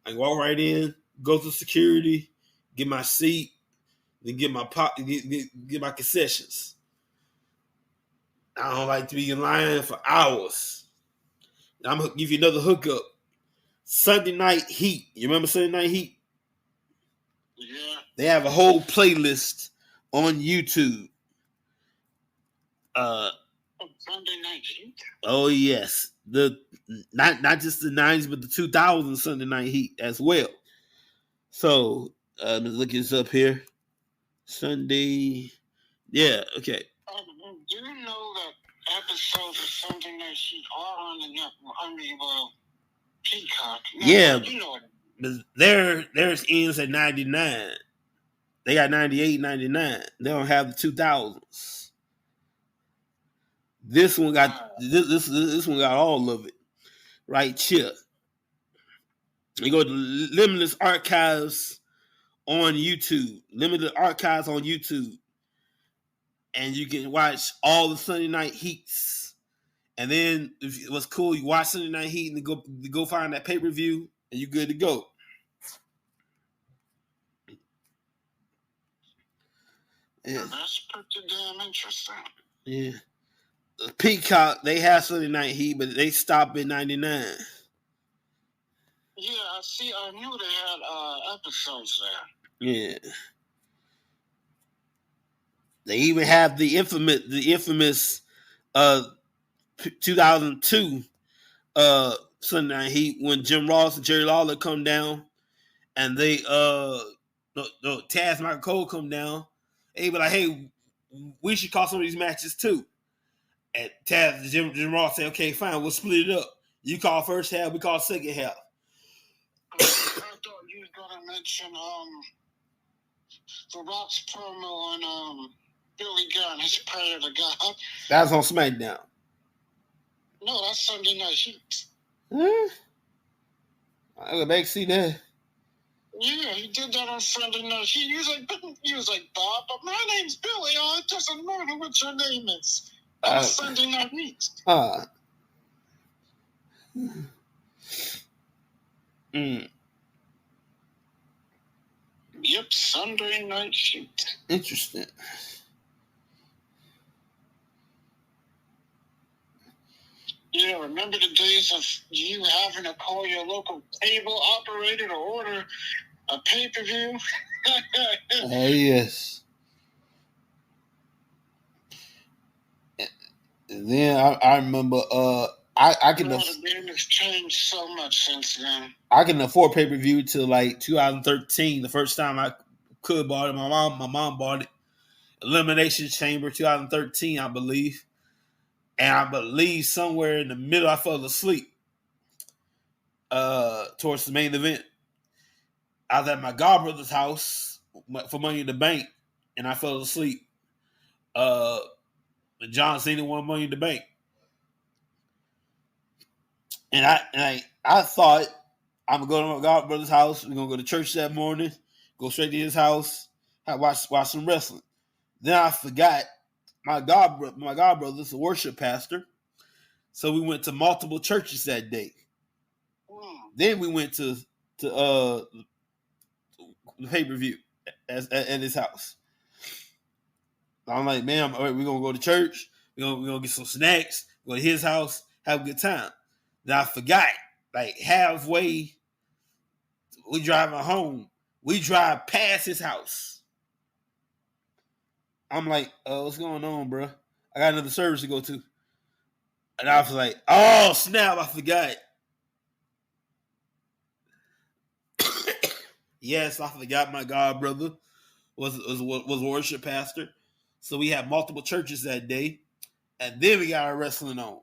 I can walk right in, go to security, get my seat, then get my get my concessions. I don't like to be in line for hours. I'm gonna give you another hookup. Sunday Night Heat. You remember Sunday Night Heat? Yeah. They have a whole playlist on YouTube. Sunday Night Heat. Oh yes, not just the 90s, but the 2000s Sunday Night Heat as well. So let's look this up here. Sunday, yeah, okay. Do you know that episodes of Sunday Night Heat are on the network? Peacock. Yeah, you know it. But theirs ends at 99. They got 98, 99. They don't have the 2000s. This one got this one got all of it right here. You go to Limitless Archives on YouTube. Limited Archives on YouTube, and you can watch all the Sunday Night Heats. And then if it was cool, you watch Sunday Night Heat and go find that pay-per-view, and you're good to go. Yeah. That's pretty damn interesting. Yeah. Peacock, they have Sunday Night Heat, but they stop at 99. Yeah, I knew they had episodes there. Yeah. They even have the infamous 2002 Sunday Night Heat when Jim Ross and Jerry Lawler come down, and they Taz Michael Cole come down. They be like, hey, we should call some of these matches too. And Jim Ross said, okay, fine, we'll split it up. You call first half, we call second half. I thought you were gonna mention the Rock's promo on Billy Gunn, his prayer to God. That's on SmackDown. No, that's Sunday Night Heat. I go back see that. Yeah, he did that on Sunday Night Heat. He was like, Bob, but my name's Billy. Oh, it doesn't matter what your name is. On Sunday Night Heat. Yep, Sunday Night Heat. Interesting. Yeah, remember the days of you having to call your local cable operator to order a pay-per-view? Yes. then I remember I can The game has changed so much since then. I can afford pay per view till like 2013. The first time I could bought it, my mom bought it. Elimination Chamber 2013, I believe. And I believe somewhere in the middle I fell asleep. Towards the main event. I was at my godbrother's house for Money in the Bank, and I fell asleep. John Cena won Money in the Bank, and I thought I'm gonna go to my godbrother's house. We're gonna go to church that morning, go straight to his house, watch some wrestling. Then I forgot my godbrother's a worship pastor, so we went to multiple churches that day. Then we went to the pay per view at his house. I'm like, man, we're gonna go to church. We're gonna get some snacks. Go to his house, have a good time. Then I forgot. Like halfway, we driving home. We drive past his house. I'm like, what's going on, bro? I got another service to go to. And I was like, oh snap, I forgot. Yes, I forgot my godbrother was a worship pastor. So we had multiple churches that day. And then we got our wrestling on.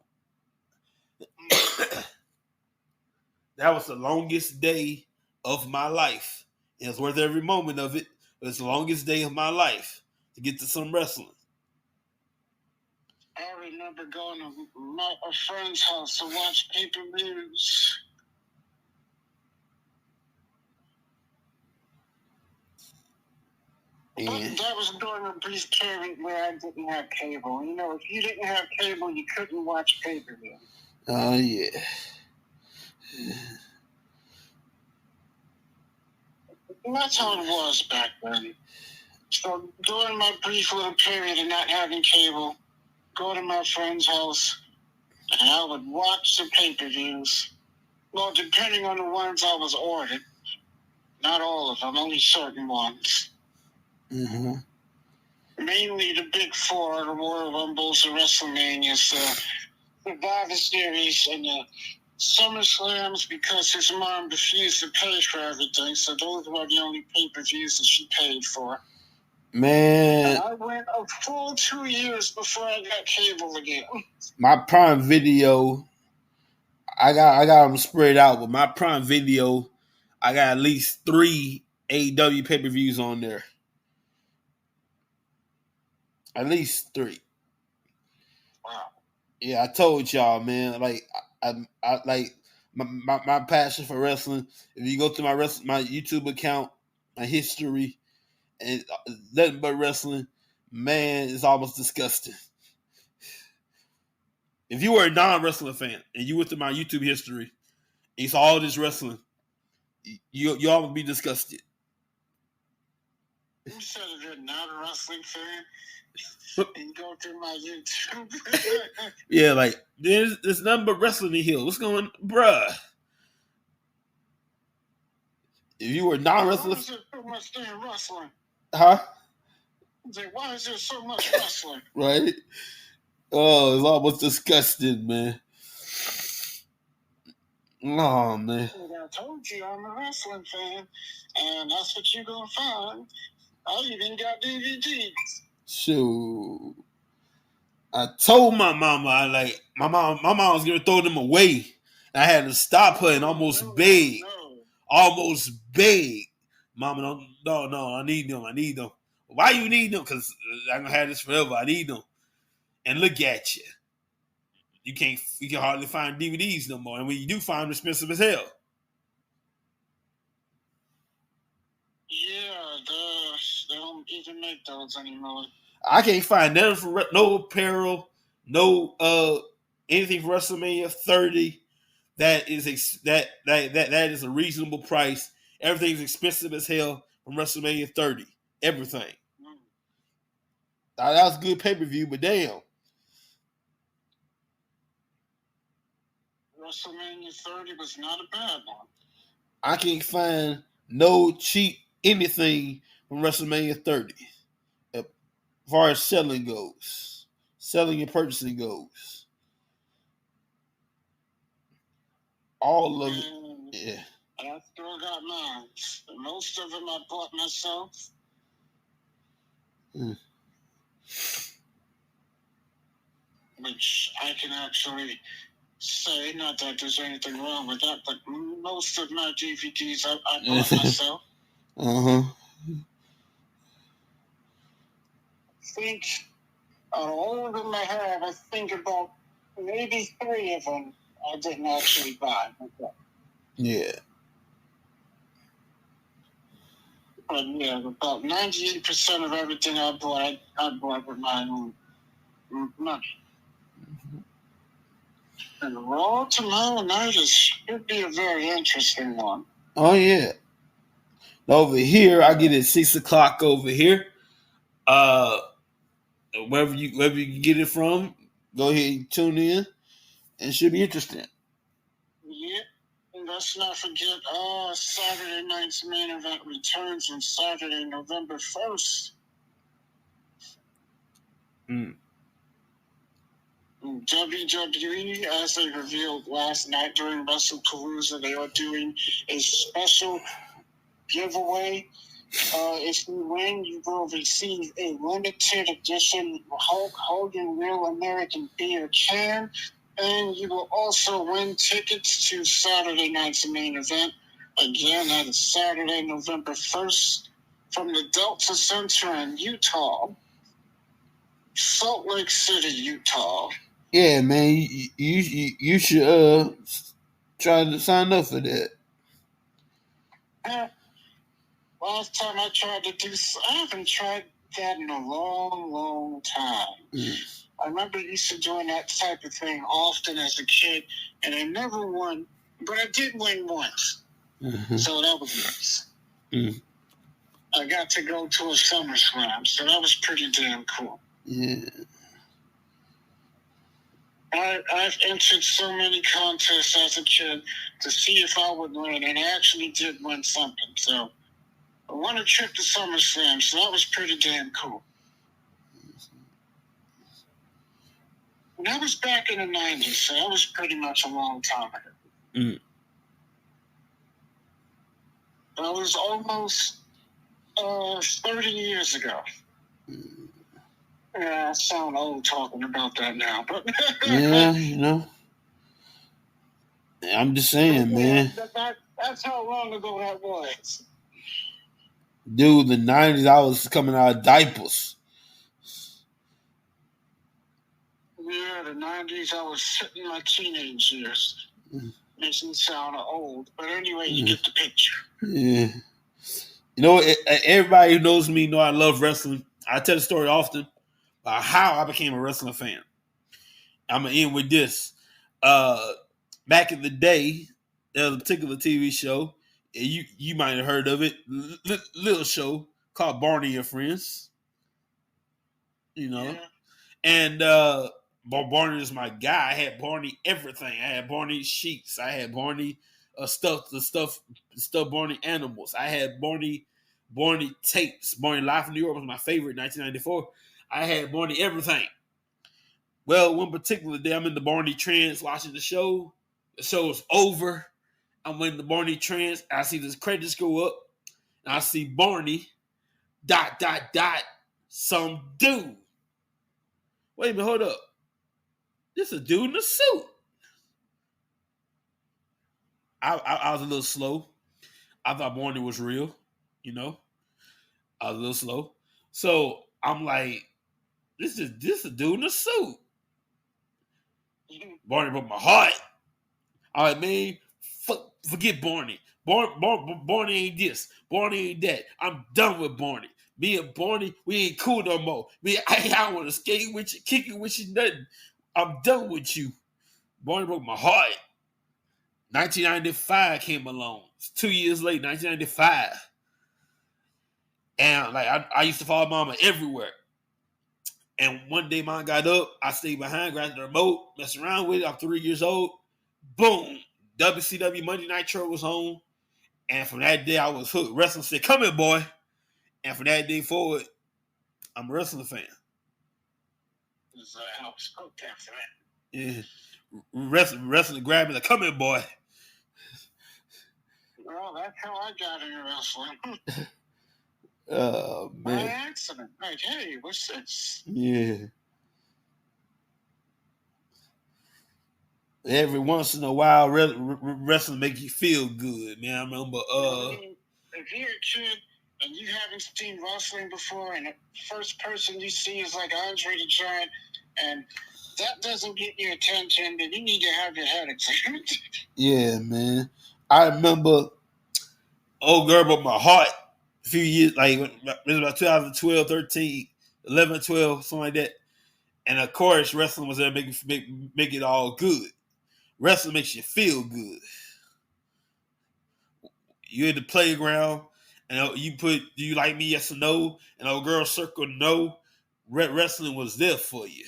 That was the longest day of my life. It was worth every moment of it. But it's the longest day of my life to get to some wrestling. I remember going to a friend's house to watch pay-per-views. But that was during a brief period where I didn't have cable. You know, if you didn't have cable, you couldn't watch pay-per-view. Oh, yeah. And that's how it was back then. So during my brief little period of not having cable, go to my friend's house, and I would watch the pay-per-views. Well, depending on the ones I was ordered. Not all of them, only certain ones. Mm-hmm. Mainly the big four, the Royal Rumbles, the WrestleManias, the Survivor Series, and the SummerSlams, because his mom refused to pay for everything, so those were the only pay-per-views that she paid for. Man. And I went a full 2 years before I got cable again. My Prime Video, I got them spread out, but my Prime Video, I got at least 3 AEW pay-per-views on there. At least 3. Wow. Yeah, I told y'all, man. Like, I like my passion for wrestling. If you go to my YouTube account, my history, and nothing but wrestling, man, it's almost disgusting. If you were a non-wrestling fan and you went to my YouTube history and you saw all this wrestling, you all would be disgusted. You said if you're not a wrestling fan, and go through my YouTube. Yeah, like there's nothing but wrestling in here. What's going on, bruh? If you were non-wrestling, why is there so much damn wrestling? Huh? Like, why is there so much wrestling? Right? Oh, it's almost disgusting, man. Oh, man. I told you I'm a wrestling fan, and that's what you're gonna find. I even got DVDs. Shoot. I told my mama, my mom was gonna throw them away. I had to stop her and almost beg. Almost beg. Mama, no, I need them. Why you need them? Because I'm gonna have this forever. I need them. And look at you. You can hardly find DVDs no more. And when you do find them, expensive as hell. Yeah, they don't even make those anymore. I can't find nothing for no apparel, no anything for WrestleMania 30 that is a reasonable price. Everything's expensive as hell from WrestleMania 30. Everything. That was a good pay-per-view, but damn. WrestleMania 30 was not a bad one. I can't find no cheap anything from WrestleMania 30. As far as selling goes. selling and purchasing goes. All of it. Yeah. I still got mine. Most of them I bought myself. Which I can actually say, not that there's anything wrong with that, but most of my DVDs I bought myself. Uh-huh. I think all of them I have, I think about maybe 3 of them I didn't actually buy. Yeah. But yeah, about 98% of everything I bought with my own money. And Raw tomorrow night should be a very interesting one. Oh yeah. Over here, I get it at 6:00 over here. Wherever you can get it from, go ahead and tune in. And it should be interesting. Yeah. And let's not forget, Saturday night's main event returns on Saturday, November 1st. WWE, as they revealed last night during WrestlePalooza, they are doing a special giveaway. If you win, you will receive a limited edition Hulk Hogan Real American Beer can, and you will also win tickets to Saturday night's main event. Again, that is Saturday, November 1st, from the Delta Center in Utah, Salt Lake City, Utah. Yeah, man, you should try to sign up for that. Last time I tried to do, I haven't tried that in a long, long time. I remember used to doing that type of thing often as a kid, and I never won, but I did win once. So that was nice. I got to go to a SummerSlam, so that was pretty damn cool. Yeah. I've entered so many contests as a kid to see if I would win, and I actually did win something. So I won a trip to SummerSlam, so that was pretty damn cool. And that was back in the 90s, so that was pretty much a long time ago. That was almost 30 years ago. Yeah, I sound old talking about that now, but yeah, you know. I'm just saying, man. That's how long ago that was. Dude, the 90s, I was coming out of diapers. Yeah, the 90s, I was in my teenage years. Makes me sound old, but anyway, you get the picture. Yeah. You know, everybody who knows me know I love wrestling. I tell the story often about how I became a wrestling fan. I'm going to end with this. Back in the day, there was a particular TV show, and you might have heard of it, little show called Barney and Friends. You know? Yeah. And Barney is my guy. I had Barney everything. I had Barney sheets. I had Barney stuff Barney animals. I had Barney tapes. Barney Live in New York was my favorite in 1994. I had Barney everything. Well, one particular day, I'm in the Barney trance watching the show. The show is over. I'm in the Barney trance. I see the credits go up. And I see Barney, ... some dude. Wait a minute, hold up. This is a dude in a suit. I was a little slow. I thought Barney was real, you know. I was a little slow. So I'm like, this is a dude in a suit. Barney broke my heart. All right, man, forget Barney. Barney ain't this. Barney ain't that. I'm done with Barney. Me and Barney, we ain't cool no more. I want to skate with you, kick it with you, nothing. I'm done with you. Barney broke my heart. 1995 came along. It's 2 years late, 1995. And like I used to follow Mama everywhere. And one day Mom got up, I stayed behind, grabbed the remote, messed around with it. I'm 3 years old. Boom. WCW Monday Nitro was on. And from that day, I was hooked. Wrestling said, come here, boy. And from that day forward, I'm a wrestling fan. I was hooked after that. Yeah. Wrestling grabbing the come here, boy. Well, that's how I got into wrestling. Oh, man. By accident. Like, hey, what's this? Yeah. Every once in a while, wrestling make you feel good, man. I remember. If you're a kid and you haven't seen wrestling before, and the first person you see is like Andre the Giant, and that doesn't get your attention, then you need to have your head examined. Yeah, man. I remember Old Girl Broke My Heart a few years, like it was about 2012, 13, 11, 12, something like that. And of course, wrestling was there to make it all good. Wrestling makes you feel good. You're in the playground, and you put "Do you like me?" yes or no, and old girl circle no. Wrestling was there for you.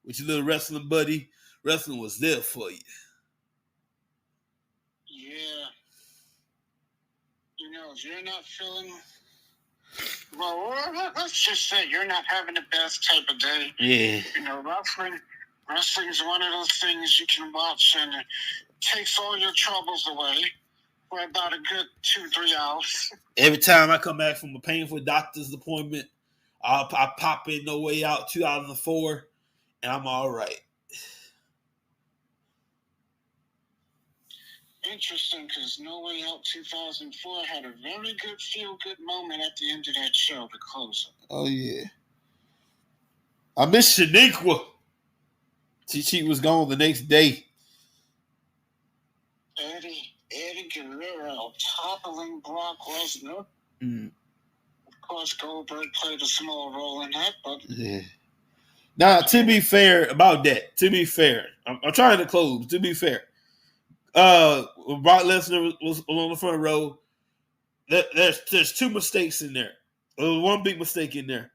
With your little wrestling buddy, wrestling was there for you. Yeah. If you're not feeling, well, let's just say you're not having the best type of day. Yeah. Wrestling's one of those things you can watch and it takes all your troubles away for about a good 2-3 hours. Every time I come back from a painful doctor's appointment, I pop in No Way Out 2004, and I'm all right. Interesting, because No Way Out 2004 had a very good feel-good moment at the end of that show to close it. Oh, yeah. I miss Shaniqua. She was gone the next day. Eddie Guerrero toppling Brock Lesnar. Mm. Of course, Goldberg played a small role in that, but... Yeah. Now, to be fair about that, I'm trying to close, to be fair. When Brock Lesnar was on the front row, there's two mistakes in there. There was one big mistake in there.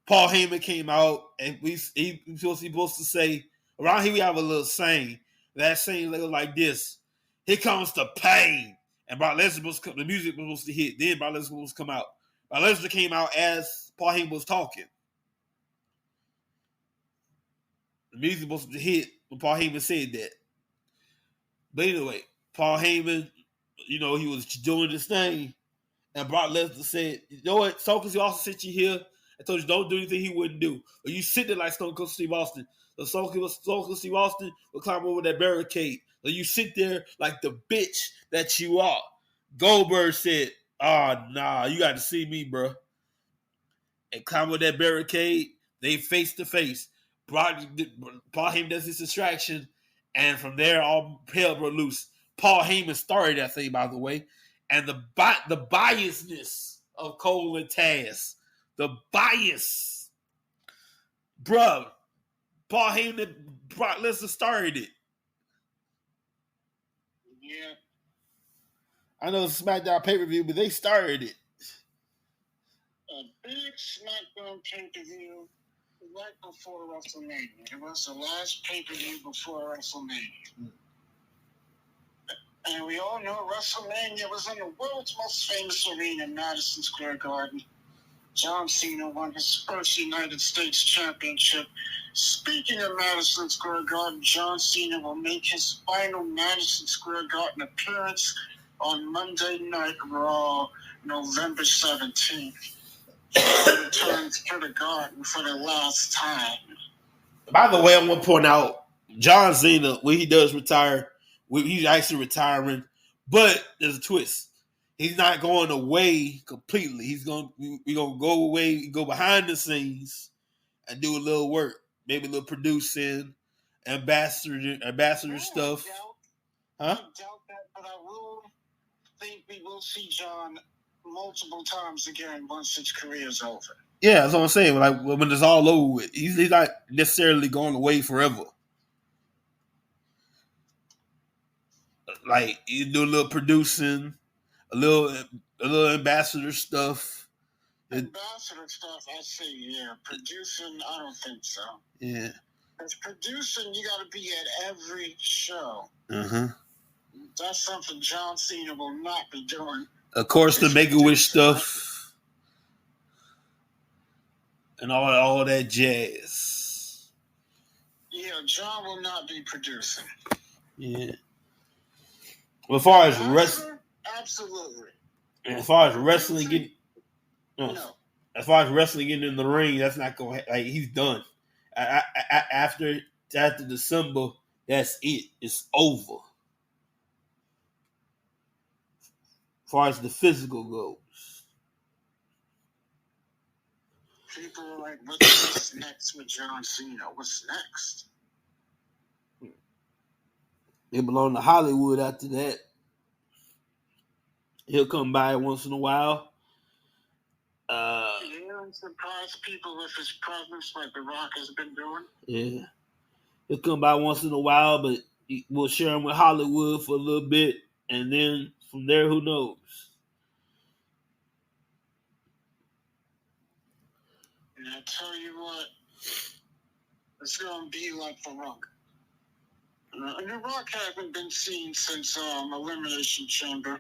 Paul Heyman came out, and he's supposed to say, around here we have a little saying. That saying goes like this: "Here comes the pain." And Brock Lesnar the music was supposed to hit. Then Brock Lesnar was supposed to come out. Brock Lesnar came out as Paul Heyman was talking. The music was supposed to hit when Paul Heyman said that. But anyway, Paul Heyman, he was doing this thing, and Brock Lesnar said, "You know what? Stone Cold Steve Austin sent you here. I told you don't do anything he wouldn't do. But you sit there like Stone Cold Steve Austin. So Stone Cold Steve Austin will climb over that barricade. So you sit there like the bitch that you are." Goldberg said, "Oh, nah, you got to see me, bro." And climb over that barricade. They face to face. Paul Heyman does his distraction, and from there, all hell broke loose. Paul Heyman started that thing, by the way. And the biasness of Cole and Taz. The bias. Bruh. Paul Heyman and Brock Lesnar started it. Yeah. I know it's a SmackDown pay-per-view, but they started it. A big SmackDown pay-per-view right before WrestleMania. It was the last pay-per-view before WrestleMania. And we all know WrestleMania was in the world's most famous arena, Madison Square Garden. John Cena won his first United States Championship. Speaking of Madison Square Garden, John Cena will make his final Madison Square Garden appearance on Monday Night Raw, November 17th. He returns to the Garden for the last time. By the way, I want to point out, John Cena, when he does retire, he's actually retiring, but there's a twist. He's not going away completely. We're gonna go away, go behind the scenes, and do a little work, maybe a little producing, ambassador stuff. I doubt that, but I will think we will see John multiple times again once his career is over. Yeah, that's what I'm saying. Like when it's all over with, he's not necessarily going away forever. Like you do a little producing, a little ambassador stuff. Ambassador stuff, I say, yeah. Producing, I don't think so. Yeah. Because producing, you got to be at every show. Uh-huh. That's something John Cena will not be doing. Of course, the Make-A-Wish stuff and all that jazz. John will not be producing. Yeah. Well, as far as wrestling, absolutely. As far as wrestling getting, no. As far as wrestling getting in the ring, that's not going. Like he's done. After December, that's it. It's over. As far as the physical goes. People are like, what's next with John Cena? What's next? He belong to Hollywood after that. He'll come by once in a while. He'll surprise people with his presence like The Rock has been doing. Yeah. He'll come by once in a while, but we'll share him with Hollywood for a little bit. And then from there, who knows? And I tell you what, it's going to be like The Rock. The Rock hasn't been seen since Elimination Chamber.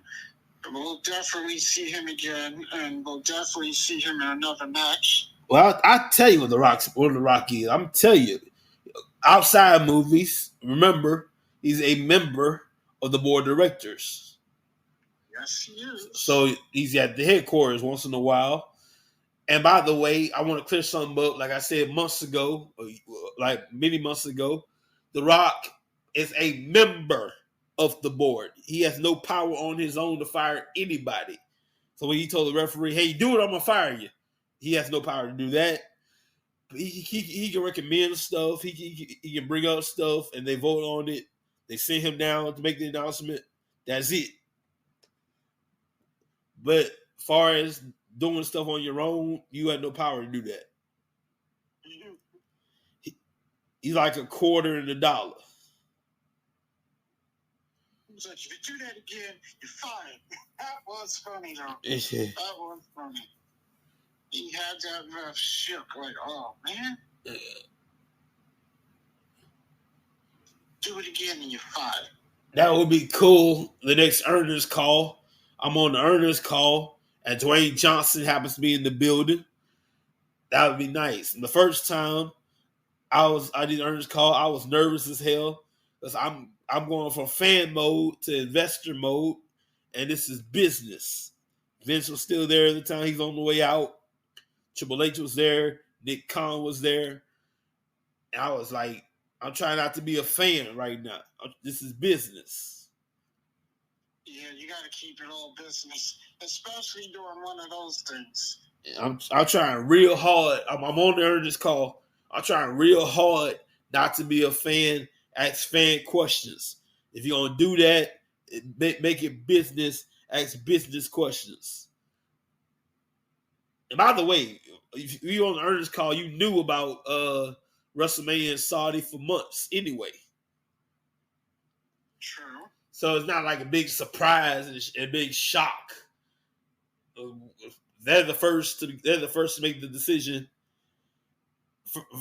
We'll definitely see him again, and we'll definitely see him in another match. Well, I tell you what The Rock is. I'm telling you. Outside movies, remember, he's a member of the board of directors. Yes, he is. So he's at the headquarters once in a while. And by the way, I want to clear something up. Like I said months ago, like many months ago, The Rock is a member of the board. He has no power on his own to fire anybody. So when he told the referee, hey, do it, I'm going to fire you. He has no power to do that. He can recommend stuff. He can bring up stuff, and they vote on it. They send him down to make the announcement. That's it. But as far as doing stuff on your own, you have no power to do that. He's like a quarter in a dollar. So if you do that again, you're fired. That was funny, though. That was funny. He had that ref shook, like, oh, man. Do it again and you're fired. That would be cool. The next earners call. I'm on the earners call, and Dwayne Johnson happens to be in the building. That would be nice. And the first time I did earners call, I was nervous as hell because I'm going from fan mode to investor mode, and this is business. Vince was still there at the time. He's on the way out. Triple H was there. Nick Khan was there. And I was like, I'm trying not to be a fan right now. This is business. Yeah, you got to keep it all business, especially during one of those things. I'm trying real hard. I'm on the earnings call. I'm trying real hard not to be a fan, ask fan questions. If you're going to do that, make it business, ask business questions. And by the way, if you on the earnings call, you knew about WrestleMania in Saudi for months anyway. True. So it's not like a big surprise and a big shock. They're the first to make the decision.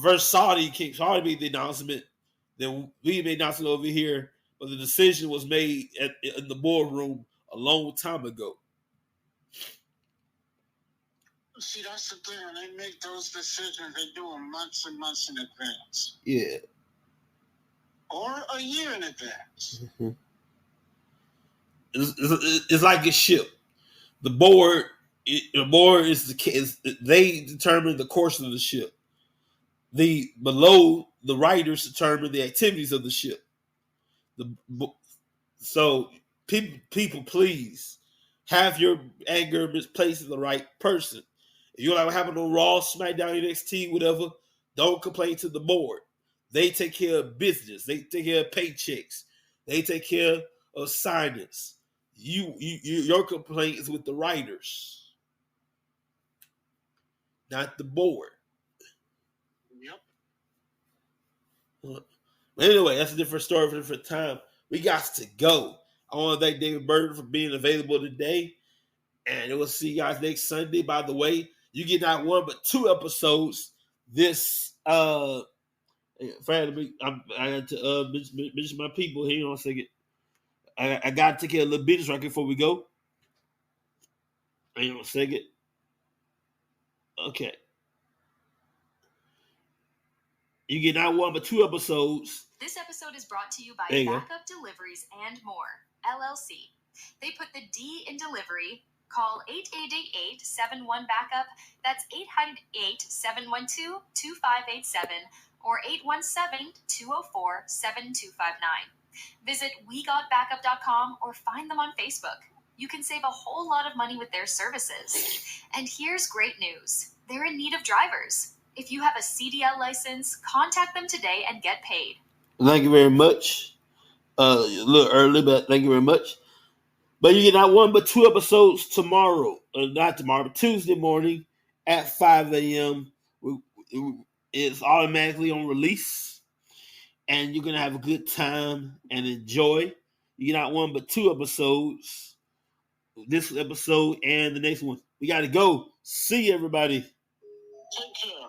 First, Saudi made the announcement. Then we made the announcement over here, but the decision was made in the boardroom a long time ago. See, that's the thing. When they make those decisions, they do them months and months in advance. Yeah. Or a year in advance. Mm-hmm. It's like a ship. The board is they determine the course of the ship. Below the writers determine the activities of the ship. So people, please have your anger misplaced in the right person. If you like what happened on Raw, SmackDown, NXT, whatever, don't complain to the board. They take care of business. They take care of paychecks. They take care of signings. Your complaint is with the writers, not the board. Yep. But anyway, that's a different story for a different time. We got to go. I want to thank David Burton for being available today. And we'll see you guys next Sunday. By the way, you get not one but 2 episodes this I got to mention my people. Hang on a second. I got to take care of a little business right before we go. Hang on a second. Okay. You get not one but 2 episodes. This episode is brought to you by There you go. Backup Deliveries and More, LLC. They put the D in delivery. Call 888-871-BACKUP. That's 800-712-2587 or 817-204-7259. Visit WeGotBackup.com or find them on Facebook. You can save a whole lot of money with their services. And here's great news. They're in need of drivers. If you have a CDL license, contact them today and get paid. Thank you very much. A little early, but thank you very much. But you get not one but 2 episodes tomorrow. Not tomorrow, but Tuesday morning at 5 a.m. It's automatically on release. And you're going to have a good time and enjoy. You get not one but 2 episodes. This episode and the next one. We got to go. See you, everybody. Take care.